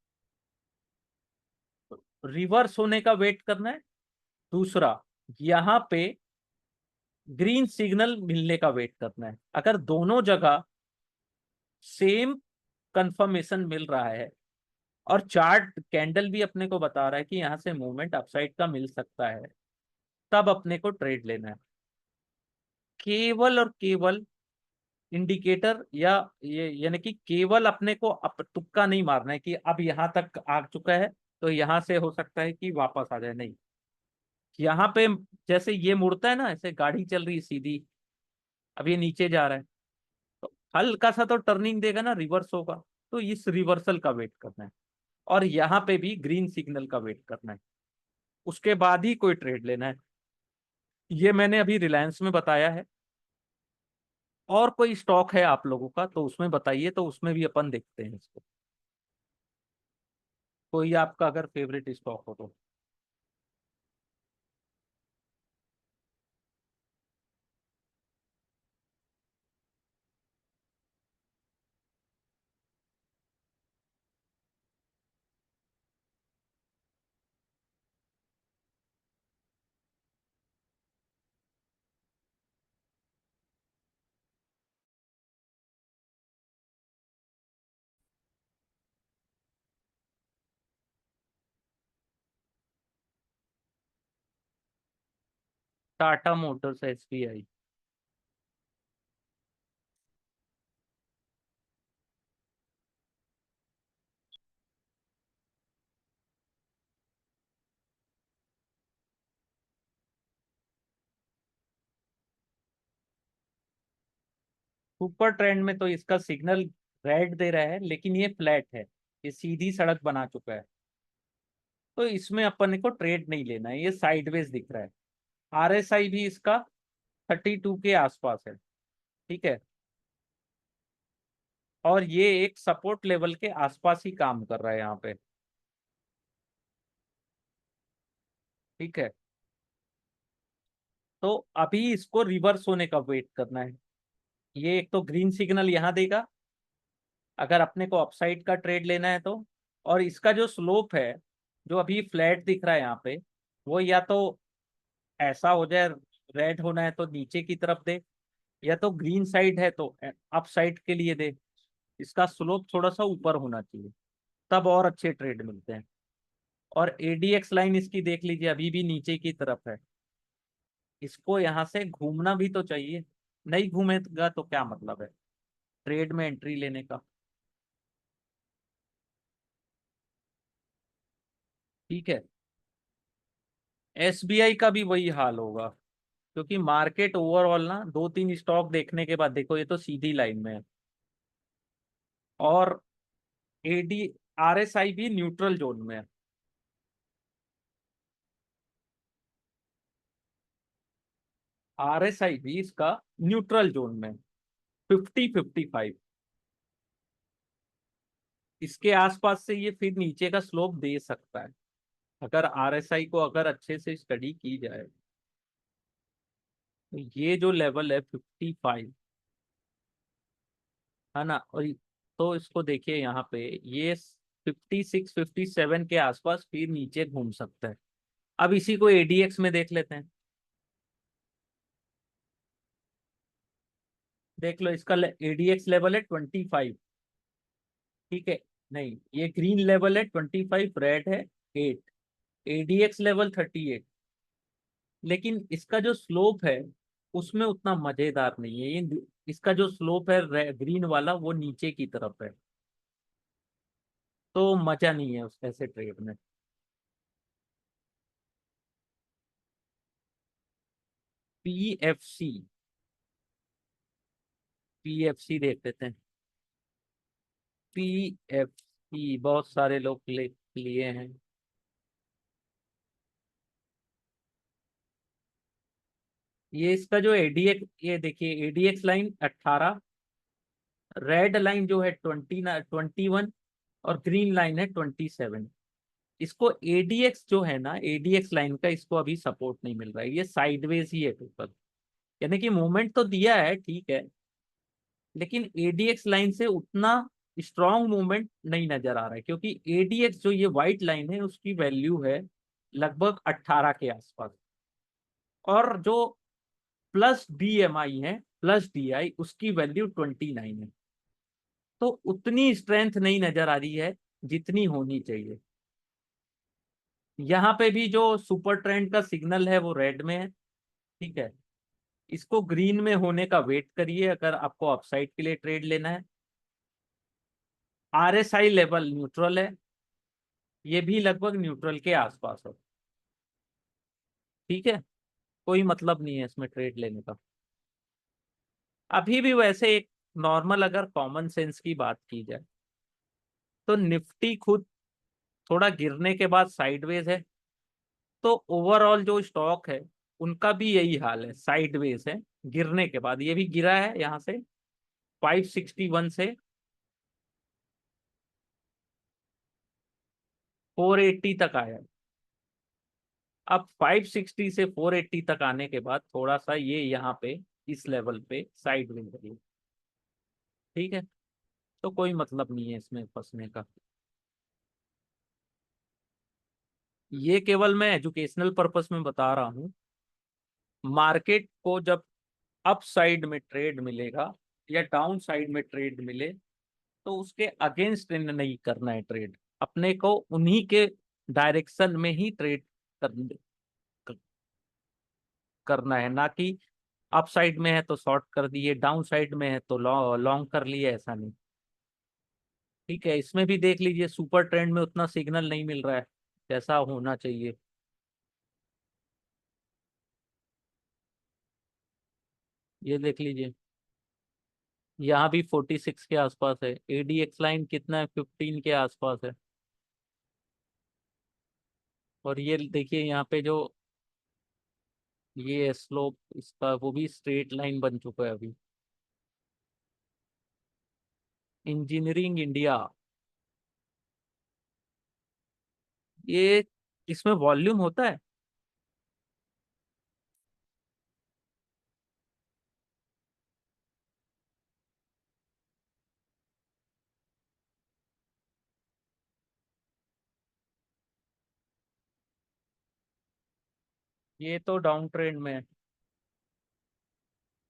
रिवर्स होने का वेट करना है। दूसरा, यहाँ पे ग्रीन सिग्नल मिलने का वेट करना है। अगर दोनों जगह सेम कंफर्मेशन मिल रहा है और चार्ट कैंडल भी अपने को बता रहा है कि यहाँ से मूवमेंट अपसाइड का मिल सकता है, तब अपने को ट्रेड लेना है। केवल और केवल इंडिकेटर या ये यानी कि केवल अपने को तुक्का नहीं मारना है कि अब यहाँ तक आ चुका है तो यहाँ से हो सकता है कि वापस आ जाए, नहीं। यहाँ पे जैसे ये मुड़ता है ना, ऐसे गाड़ी चल रही है सीधी, अब ये नीचे जा रहा है तो हल्का सा तो टर्निंग देगा ना, रिवर्स होगा, तो इस रिवर्सल का वेट करना है। और यहाँ पे भी ग्रीन सिग्नल का वेट करना है, उसके बाद ही कोई ट्रेड लेना है। ये मैंने अभी रिलायंस में बताया है। और कोई स्टॉक है आप लोगों का तो उसमें बताइए, तो उसमें भी अपन देखते हैं इसको। कोई आपका अगर फेवरेट स्टॉक हो तो। Tata Motors, SBI. Super trend में तो इसका सिग्नल रेड दे रहा है, लेकिन ये फ्लैट है, ये सीधी सड़क बना चुका है, तो इसमें अपन को ट्रेड नहीं लेना है, ये साइडवेज दिख रहा है। आरएसआई भी इसका 32 के आसपास है। ठीक है, और ये एक सपोर्ट लेवल के आसपास ही काम कर रहा है यहाँ पे। ठीक है, तो अभी इसको रिवर्स होने का वेट करना है। ये एक तो ग्रीन सिग्नल यहाँ देगा अगर अपने को अपसाइड का ट्रेड लेना है तो। और इसका जो स्लोप है, जो अभी फ्लैट दिख रहा है यहाँ पे, वो या तो ऐसा हो जाए, रेड होना है तो नीचे की तरफ दे, या तो ग्रीन साइड है तो अप साइड के लिए दे। इसका स्लोप थोड़ा सा ऊपर होना चाहिए, तब और अच्छे ट्रेड मिलते हैं। और एडीएक्स लाइन इसकी देख लीजिए, अभी भी नीचे की तरफ है, इसको यहाँ से घूमना भी तो चाहिए। नहीं घूमेगा तो क्या मतलब है ट्रेड में एंट्री लेने का। ठीक है, एसबीआई का भी वही हाल होगा, क्योंकि मार्केट ओवरऑल ना दो तीन स्टॉक देखने के बाद, देखो ये तो सीधी लाइन में है, और एडी आरएसआई भी न्यूट्रल जोन में है। आरएसआई भी इसका न्यूट्रल जोन में, 50-55, इसके आसपास से ये फिर नीचे का स्लोप दे सकता है अगर आरएसआई को अगर अच्छे से स्टडी की जाए। तो ये जो लेवल है 55, है ना। और तो इसको देखिए यहाँ पे, ये 56 57 के आसपास फिर नीचे घूम सकता है। अब इसी को एडीएक्स में देख लेते हैं। देख लो, इसका एडीएक्स लेवल है 25। ठीक है। नहीं, ये ग्रीन लेवल है 25, रेड है 8, एडीएक्स लेवल 38। लेकिन इसका जो स्लोप है उसमें उतना मजेदार नहीं है ये। इसका जो स्लोप है ग्रीन वाला, वो नीचे की तरफ है, तो मजा नहीं है उस ऐसे ट्रेड में। पीएफसी, पीएफसी देख लेते हैं। पीएफसी बहुत सारे लोग लिए हैं। ये इसका जो एडीएक्स, ये देखिए एडीएक्स लाइन 18, रेड लाइन जो है 21, और ग्रीन लाइन है 27। इसको एडीएक्स जो है ना, एडीएक्स लाइन का इसको अभी सपोर्ट नहीं मिल रहा है, ये साइडवेज ही है टोटल। यानी कि मूवमेंट तो दिया है, ठीक है, लेकिन एडीएक्स लाइन से उतना स्ट्रॉन्ग मूवमेंट नहीं नजर आ रहा है, क्योंकि एडीएक्स जो ये व्हाइट लाइन है उसकी वैल्यू है लगभग 18 के आसपास। और जो प्लस बीएमआई है, प्लस डीआई, उसकी वैल्यू 29 है। तो उतनी स्ट्रेंथ नहीं नजर आ रही है जितनी होनी चाहिए। यहाँ पे भी जो सुपर ट्रेंड का सिग्नल है वो रेड में है। ठीक है। इसको ग्रीन में होने का वेट करिए अगर आपको अपसाइड के लिए ट्रेड लेना है। आरएसआई लेवल न्यूट्रल है, ये भी लगभग न्यूट्रल के आसपास है। ठीक है। कोई मतलब नहीं है इसमें ट्रेड लेने का अभी भी। वैसे एक नॉर्मल अगर कॉमन सेंस की बात की जाए, तो निफ्टी खुद थोड़ा गिरने के बाद साइडवेज है। तो ओवरऑल जो स्टॉक है उनका भी यही हाल है, साइडवेज है। गिरने के बाद ये भी गिरा है यहाँ से 561 से 480 तक आया। अब 560 से 480 तक आने के बाद थोड़ा सा ये यहाँ पे इस लेवल पे साइडवेज है। ठीक है। तो कोई मतलब नहीं है इसमें फंसने का। ये केवल मैं एजुकेशनल पर्पस में बता रहा हूँ। मार्केट को जब अप साइड में ट्रेड मिलेगा या डाउन साइड में ट्रेड मिले, तो उसके अगेंस्ट नहीं करना है ट्रेड, अपने को उन्हीं के डायरेक्शन में ही ट्रेड करना है, ना कि अप साइड में है तो शॉर्ट कर दिए, डाउन साइड में है तो लॉन्ग कर लिए, ऐसा नहीं। ठीक है। इसमें भी देख लीजिए, सुपर ट्रेंड में उतना सिग्नल नहीं मिल रहा है जैसा होना चाहिए। ये देख लीजिए, यहाँ भी 46 के आसपास है, एडीएक्स लाइन कितना है, 15 के आसपास है। और ये देखिए यहाँ पे जो ये स्लोप इसका, वो भी स्ट्रेट लाइन बन चुका है अभी। इंजीनियरिंग इंडिया, ये इसमें वॉल्यूम होता है। ये तो डाउन ट्रेंड में है।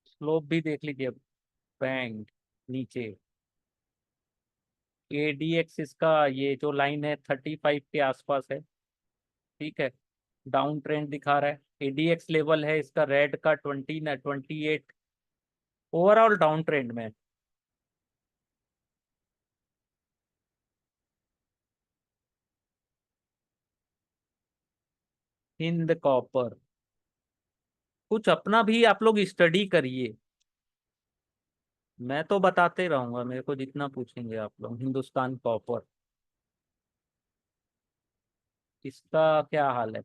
स्लोप भी देख लीजिए, बैंक नीचे। एडीएक्स इसका ये जो लाइन है 35 के आसपास है। ठीक है। डाउन ट्रेंड दिखा रहा है। एडीएक्स लेवल है इसका रेड का 28। ओवरऑल डाउन ट्रेंड में है। हिंद कॉपर, कुछ अपना भी आप लोग स्टडी करिए। मैं तो बताते रहूंगा, मेरे को जितना पूछेंगे आप लोग। हिंदुस्तान कॉपर, इसका क्या हाल है,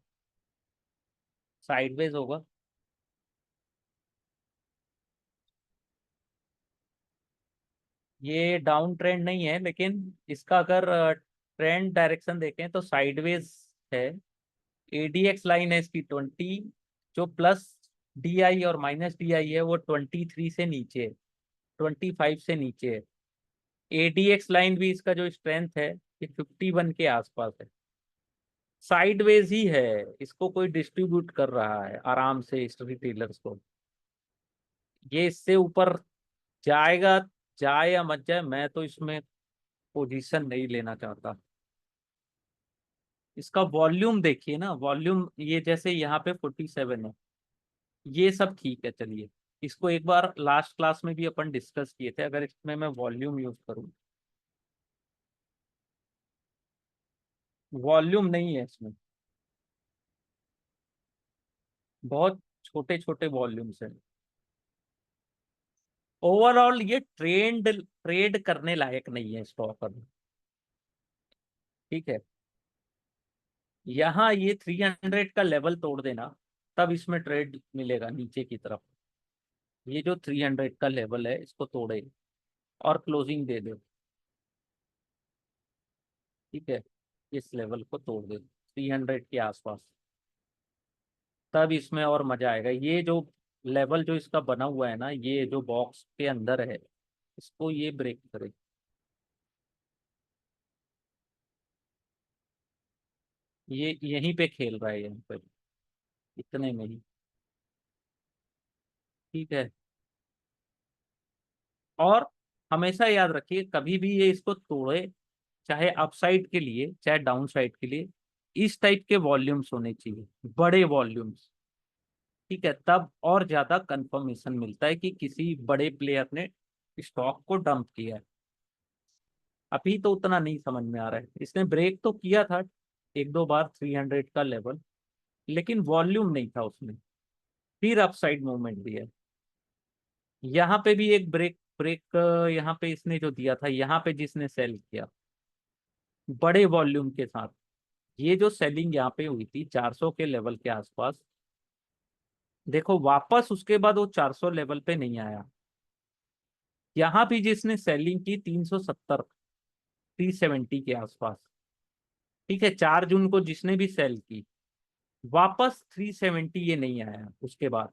साइडवेज होगा। ये डाउन ट्रेंड नहीं है, लेकिन इसका अगर ट्रेंड डायरेक्शन देखें तो साइडवेज है। एडीएक्स लाइन है इसकी 20, जो प्लस डीआई और माइनस डीआई है वो 23 से नीचे है, 25 से नीचे है। ADX लाइन भी इसका जो स्ट्रेंथ है ये 51 के आसपास है। साइडवेज ही है, इसको कोई डिस्ट्रीब्यूट कर रहा है आराम से स्टोरी टेलर्स को। ये इससे ऊपर जाएगा, जाए या मत जाए, मैं तो इसमें पोजीशन नहीं लेना चाहता। इसका वॉल्यूम देखिए ना, वॉल्यूम ये जैसे यहाँ पे 47 है, ये सब ठीक है। चलिए, इसको एक बार लास्ट क्लास में भी अपन डिस्कस किए थे, अगर इसमें मैं वॉल्यूम यूज करूँ, वॉल्यूम नहीं है इसमें, बहुत छोटे छोटे वॉल्यूम्स हैं। ओवरऑल ये ट्रेड करने लायक नहीं है स्टॉक अभी। ठीक है, यहाँ ये 300 का लेवल तोड़ देना, तब इसमें ट्रेड मिलेगा नीचे की तरफ। ये जो 300 का लेवल है इसको तोड़े और क्लोजिंग दे दे। ठीक है, इस लेवल को तोड़ दे 300 के आसपास, तब इसमें और मजा आएगा। ये जो लेवल जो इसका बना हुआ है ना, ये जो बॉक्स के अंदर है, इसको ये ब्रेक करे। ये यहीं पे खेल रहा है, यहाँ पे इतने में ही। ठीक है, और हमेशा याद रखिए कभी भी ये इसको तोड़े, चाहे अपसाइड के लिए चाहे डाउन साइड के लिए, इस टाइप के वॉल्यूम्स होने चाहिए, बड़े वॉल्यूम्स। ठीक है, तब और ज्यादा कंफर्मेशन मिलता है कि किसी बड़े प्लेयर ने स्टॉक को डंप किया है। अभी तो उतना नहीं समझ में आ रहा है। इसने ब्रेक तो किया था एक दो बार 300 का लेवल, लेकिन वॉल्यूम नहीं था उसमें, फिर अपसाइड मूवमेंट दिया। यहाँ पे भी एक ब्रेक ब्रेक यहाँ पे इसने जो दिया था, यहाँ पे जिसने सेल किया बड़े वॉल्यूम के साथ, ये जो सेलिंग यहाँ पे हुई थी 400 के लेवल के आसपास, देखो वापस उसके बाद वो 400 लेवल पे नहीं आया। यहाँ भी जिसने सेलिंग की 370 370 के आसपास, ठीक है, 4 जून को जिसने भी सेल की, वापस 370 ये नहीं आया उसके बाद।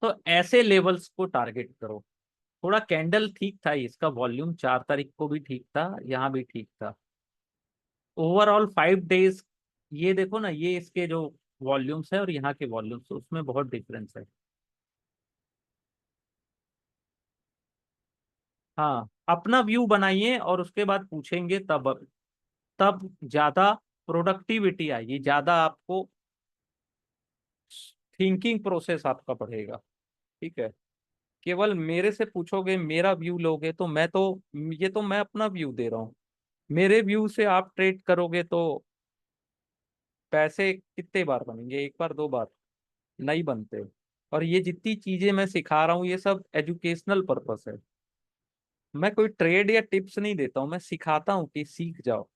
तो ऐसे लेवल्स को टारगेट करो। थोड़ा कैंडल ठीक था, इसका वॉल्यूम 4 तारीख को भी ठीक था, यहाँ भी ठीक था। ओवरऑल 5 डेज ये देखो ना, ये इसके जो वॉल्यूम्स है और यहाँ के वॉल्यूम्स, उसमें बहुत डिफरेंस है। हाँ, अपना व्यू बनाइए और उसके बाद पूछेंगे, तब तब ज्यादा प्रोडक्टिविटी आएगी, ज्यादा आपको थिंकिंग प्रोसेस आपका बढ़ेगा। ठीक है, केवल मेरे से पूछोगे, मेरा व्यू लोगे, तो मैं तो, ये तो मैं अपना व्यू दे रहा हूँ, मेरे व्यू से आप ट्रेड करोगे तो पैसे कितने बार बनेंगे, एक बार दो बार नहीं बनते। और ये जितनी चीजें मैं सिखा रहा हूँ ये सब एजुकेशनल पर्पस है। मैं कोई ट्रेड या टिप्स नहीं देता हूँ, मैं सिखाता हूँ कि सीख जाओ।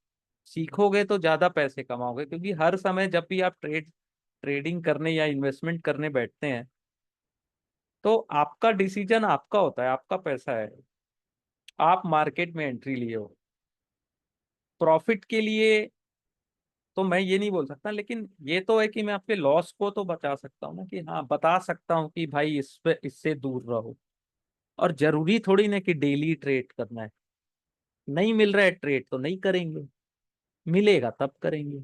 सीखोगे तो ज्यादा पैसे कमाओगे, क्योंकि हर समय जब भी आप ट्रेडिंग करने या इन्वेस्टमेंट करने बैठते हैं, तो आपका डिसीजन आपका होता है, आपका पैसा है। आप मार्केट में एंट्री लिए हो प्रॉफिट के लिए, तो मैं ये नहीं बोल सकता, लेकिन ये तो है कि मैं आपके लॉस को तो बचा सकता हूँ ना, कि हाँ बता सकता हूँ कि भाई इस पे इससे दूर रहो। और जरूरी थोड़ी ना कि डेली ट्रेड करना है। नहीं मिल रहा है ट्रेड तो नहीं करेंगे, मिलेगा तब करेंगे।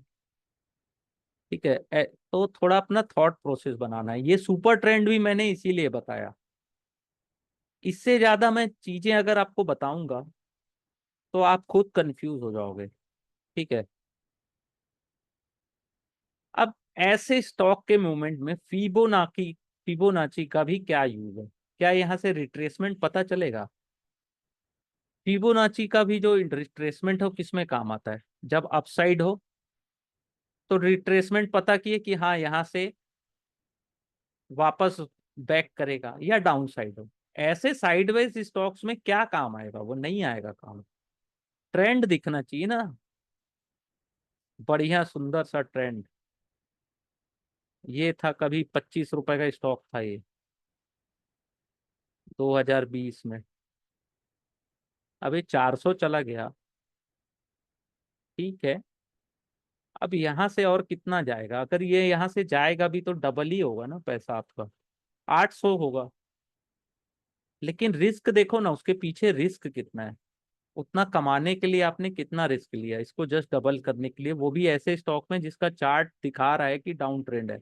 ठीक है, तो थोड़ा अपना थॉट प्रोसेस बनाना है। ये सुपर ट्रेंड भी मैंने इसीलिए बताया। इससे ज्यादा मैं चीजें अगर आपको बताऊंगा तो आप खुद कंफ्यूज हो जाओगे। ठीक है, अब ऐसे स्टॉक के मूवमेंट में फिबोनाची का भी क्या यूज है? क्या यहाँ से रिट्रेसमेंट पता चलेगा? फिबोनाची का भी जो रिट्रेसमेंट हो किस में काम आता है? जब अपसाइड हो तो रिट्रेसमेंट पता किए कि हाँ यहाँ से वापस बैक करेगा, या डाउन साइड हो। ऐसे साइडवेज स्टॉक्स में क्या काम आएगा? वो नहीं आएगा काम। ट्रेंड दिखना चाहिए ना, बढ़िया सुंदर सा ट्रेंड। ये था कभी 25 रुपए का स्टॉक था ये, 2020 में। अभी 400 चला गया। ठीक है, अब यहाँ से और कितना जाएगा? अगर ये यहाँ से जाएगा भी तो डबल ही होगा ना पैसा आपका, 800 होगा। लेकिन रिस्क देखो ना, उसके पीछे रिस्क कितना है। उतना कमाने के लिए आपने कितना रिस्क लिया इसको जस्ट डबल करने के लिए, वो भी ऐसे स्टॉक में जिसका चार्ट दिखा रहा है कि डाउन ट्रेंड है,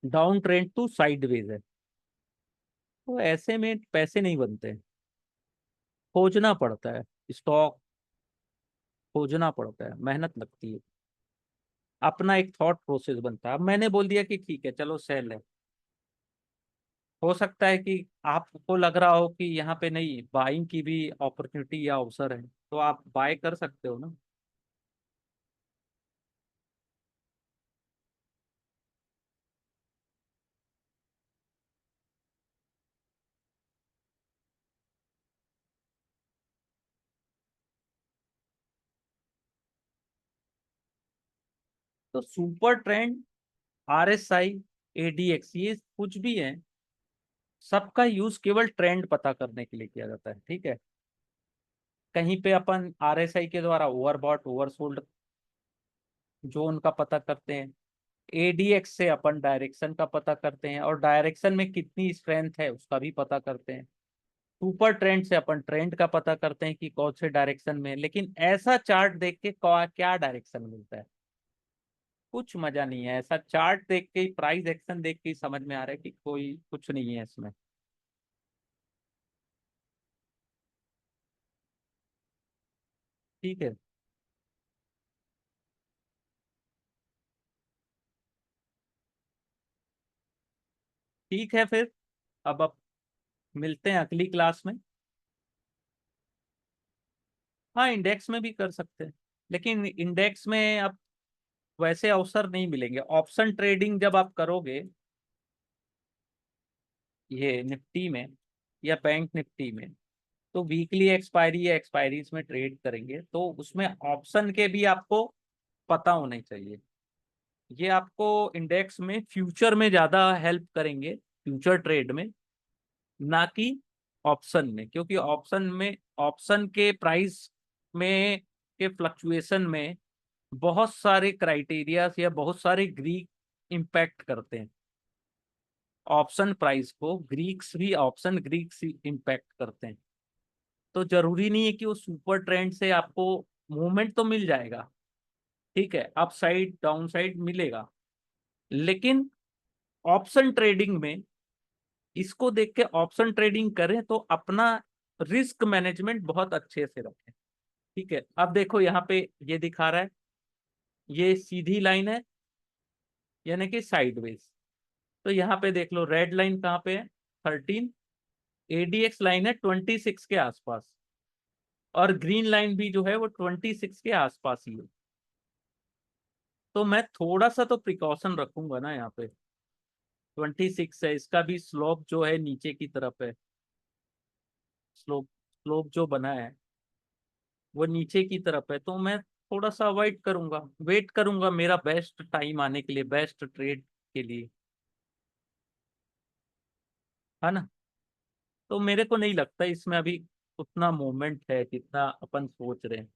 डाउन ट्रेंड टू साइडवेज है। तो ऐसे में पैसे नहीं बनते, खोजना पड़ता है स्टॉक, खोजना पड़ता है, मेहनत लगती है, अपना एक थॉट प्रोसेस बनता है। अब मैंने बोल दिया कि ठीक है चलो सेल है, हो सकता है कि आपको लग रहा हो कि यहाँ पे नहीं, बाइंग की भी अपॉर्चुनिटी या अवसर है, तो आप बाय कर सकते हो ना। तो सुपर ट्रेंड, RSI, ADX, ये कुछ भी है, सबका यूज केवल ट्रेंड पता करने के लिए किया जाता है, ठीक है। कहीं पे अपन RSI के द्वारा ओवरबॉट ओवरसोल्ड जोन का पता करते हैं, ADX से अपन डायरेक्शन का पता करते हैं, और डायरेक्शन में कितनी स्ट्रेंथ है उसका भी पता करते हैं। सुपर ट्रेंड से अपन ट्रेंड का पता करते हैं कि कौन से डायरेक्शन में। लेकिन ऐसा चार्ट देख के क्या डायरेक्शन मिलता है, कुछ मजा नहीं है। ऐसा चार्ट देख के ही, प्राइस एक्शन देख के ही समझ में आ रहा है कि कोई कुछ नहीं है इसमें। ठीक है। ठीक है फिर, अब मिलते हैं अगली क्लास में। हाँ, इंडेक्स में भी कर सकते हैं, लेकिन इंडेक्स में अब वैसे अवसर नहीं मिलेंगे। ऑप्शन ट्रेडिंग जब आप करोगे ये निफ्टी में या बैंक निफ्टी में, तो वीकली एक्सपायरी या एक्सपायरीज में ट्रेड करेंगे, तो उसमें ऑप्शन के भी आपको पता होने चाहिए। ये आपको इंडेक्स में फ्यूचर में ज्यादा हेल्प करेंगे, फ्यूचर ट्रेड में, ना कि ऑप्शन में। क्योंकि ऑप्शन में, ऑप्शन के प्राइस में के फ्लक्चुएशन में बहुत सारे क्राइटेरियाज या बहुत सारे ग्रीक इम्पैक्ट करते हैं। ऑप्शन प्राइस को ग्रीक्स भी, ऑप्शन ग्रीक्स ही इम्पैक्ट करते हैं। तो जरूरी नहीं है कि वो सुपर ट्रेंड से आपको मूवमेंट तो मिल जाएगा, ठीक है, अप साइड डाउन साइड मिलेगा, लेकिन ऑप्शन ट्रेडिंग में इसको देख के ऑप्शन ट्रेडिंग करें तो अपना रिस्क मैनेजमेंट बहुत अच्छे से रखें। ठीक है, अब देखो यहाँ पे ये दिखा रहा है, ये सीधी लाइन है यानी कि साइडवेज। तो यहाँ पे देख लो रेड लाइन कहाँ पे है, 13। ADX लाइन है 26 के आसपास, और ग्रीन लाइन भी जो है वो 26 के आसपास ही है। तो मैं थोड़ा सा तो प्रिकॉशन रखूंगा ना यहाँ पे। 26 है, इसका भी स्लोप जो है नीचे की तरफ है, स्लोप स्लोप जो बना है वो नीचे की तरफ है, तो मैं थोड़ा सा अवॉइड करूंगा, वेट करूंगा मेरा बेस्ट टाइम आने के लिए, बेस्ट ट्रेड के लिए, है ना। तो मेरे को नहीं लगता इसमें अभी उतना मोमेंट है जितना अपन सोच रहे हैं।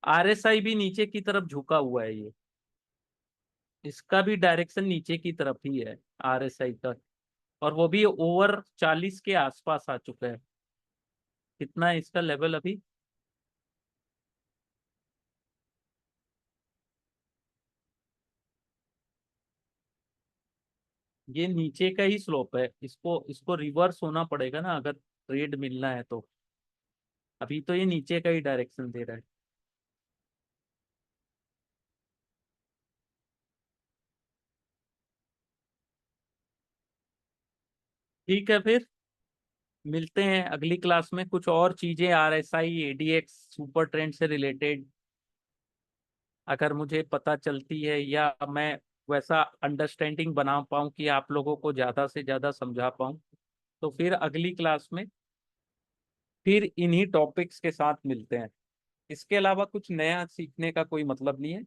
RSI भी नीचे की तरफ झुका हुआ है ये, इसका भी डायरेक्शन नीचे की तरफ ही है RSI का, और वो भी ओवर 40 के आसपास आ चुका है। कितना है इसका लेवल अभी, ये नीचे का ही स्लोप है, इसको इसको रिवर्स होना पड़ेगा ना अगर ट्रेड मिलना है तो। अभी तो ये नीचे का ही डायरेक्शन दे रहा है। ठीक है फिर, मिलते हैं अगली क्लास में। कुछ और चीजें RSI ADX सुपर ट्रेंड से रिलेटेड अगर मुझे पता चलती है, या मैं वैसा अंडरस्टैंडिंग बना पाऊँ कि आप लोगों को ज्यादा से ज्यादा समझा पाऊँ, तो फिर अगली क्लास में फिर इन्हीं टॉपिक्स के साथ मिलते हैं। इसके अलावा कुछ नया सीखने का कोई मतलब नहीं है,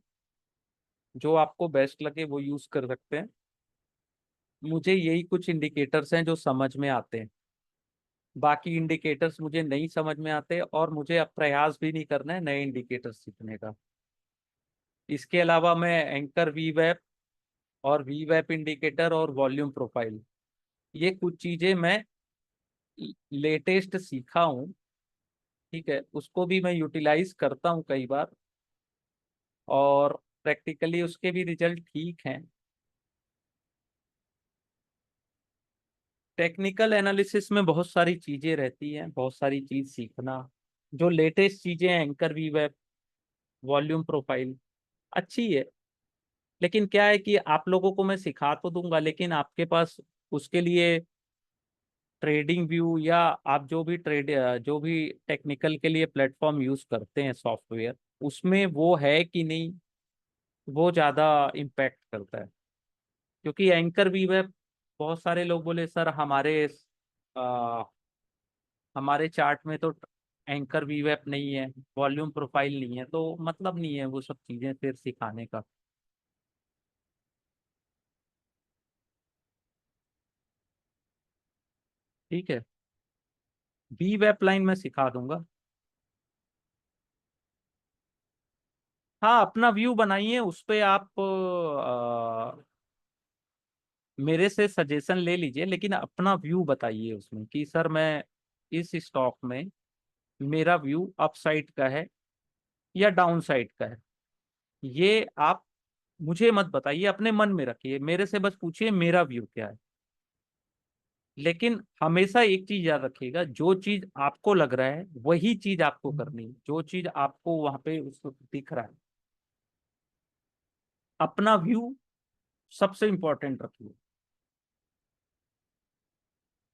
जो आपको बेस्ट लगे वो यूज कर सकते हैं। मुझे यही कुछ इंडिकेटर्स हैं जो समझ में आते हैं, बाकी इंडिकेटर्स मुझे नहीं समझ में आते, और मुझे अब प्रयास भी नहीं करना है नए इंडिकेटर्स सीखने का। इसके अलावा मैं एंकर वीवेप और वीवेप इंडिकेटर और वॉल्यूम प्रोफाइल, ये कुछ चीजें मैं लेटेस्ट सीखा हूँ, ठीक है, उसको भी मैं यूटिलाइज करता हूँ कई बार, और प्रैक्टिकली उसके भी रिजल्ट ठीक हैं। टेक्निकल एनालिसिस में बहुत सारी चीजें रहती हैं, बहुत सारी चीज सीखना। जो लेटेस्ट चीजें हैं, एंकर वी वेब, वॉल्यूम प्रोफाइल, अच्छी है। लेकिन क्या है कि आप लोगों को मैं सिखा तो दूंगा, लेकिन आपके पास उसके लिए ट्रेडिंग व्यू, या आप जो भी टेक्निकल के लिए प्लेटफॉर्म यूज करते हैं सॉफ्टवेयर, उसमें वो है कि नहीं, वो ज्यादा इम्पैक्ट करता है। क्योंकि एंकर वी वेब, बहुत सारे लोग बोले सर आ, हमारे चार्ट में तो एंकर वी वेब नहीं है, वॉल्यूम प्रोफाइल नहीं है, तो मतलब नहीं है वो सब चीजें फिर सिखाने का। ठीक है, वी वेब लाइन में सिखा दूंगा। हाँ, अपना व्यू बनाइए, उस पे आप मेरे से सजेशन ले लीजिए, लेकिन अपना व्यू बताइए उसमें कि सर मैं इस स्टॉक में, मेरा व्यू अप साइड का है या डाउन साइड का है। ये आप मुझे मत बताइए, अपने मन में रखिए, मेरे से बस पूछिए मेरा व्यू क्या है। लेकिन हमेशा एक चीज याद रखिएगा, जो चीज आपको लग रहा है वही चीज आपको करनी है, जो चीज आपको वहां पे उसको दिख रहा है। अपना व्यू सबसे इंपॉर्टेंट रखिए।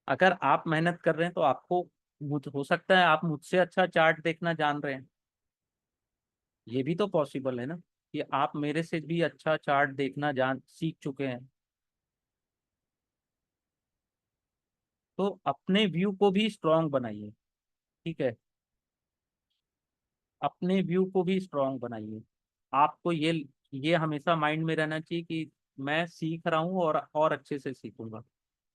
अगर आप मेहनत कर रहे हैं तो आपको, हो सकता है आप मुझसे अच्छा चार्ट देखना जान रहे हैं, ये भी तो पॉसिबल है ना, कि आप मेरे से भी अच्छा चार्ट देखना जान सीख चुके हैं। तो अपने व्यू को भी स्ट्रांग बनाइए। ठीक है, अपने व्यू को भी स्ट्रांग बनाइए। आपको ये हमेशा माइंड में रहना चाहिए कि मैं सीख रहा हूँ और अच्छे से सीखूंगा।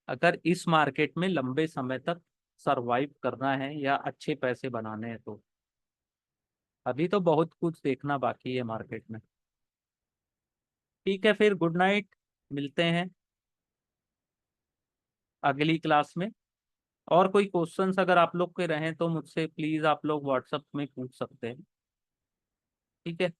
अगर इस मार्केट में लंबे समय तक सरवाइव करना है या अच्छे पैसे बनाने हैं तो अभी तो बहुत कुछ देखना बाकी है मार्केट में। ठीक है, फिर गुड नाइट, मिलते हैं अगली क्लास में। और कोई क्वेश्चंस अगर आप लोग के रहें तो मुझसे प्लीज आप लोग व्हाट्सएप में पूछ सकते हैं। ठीक है।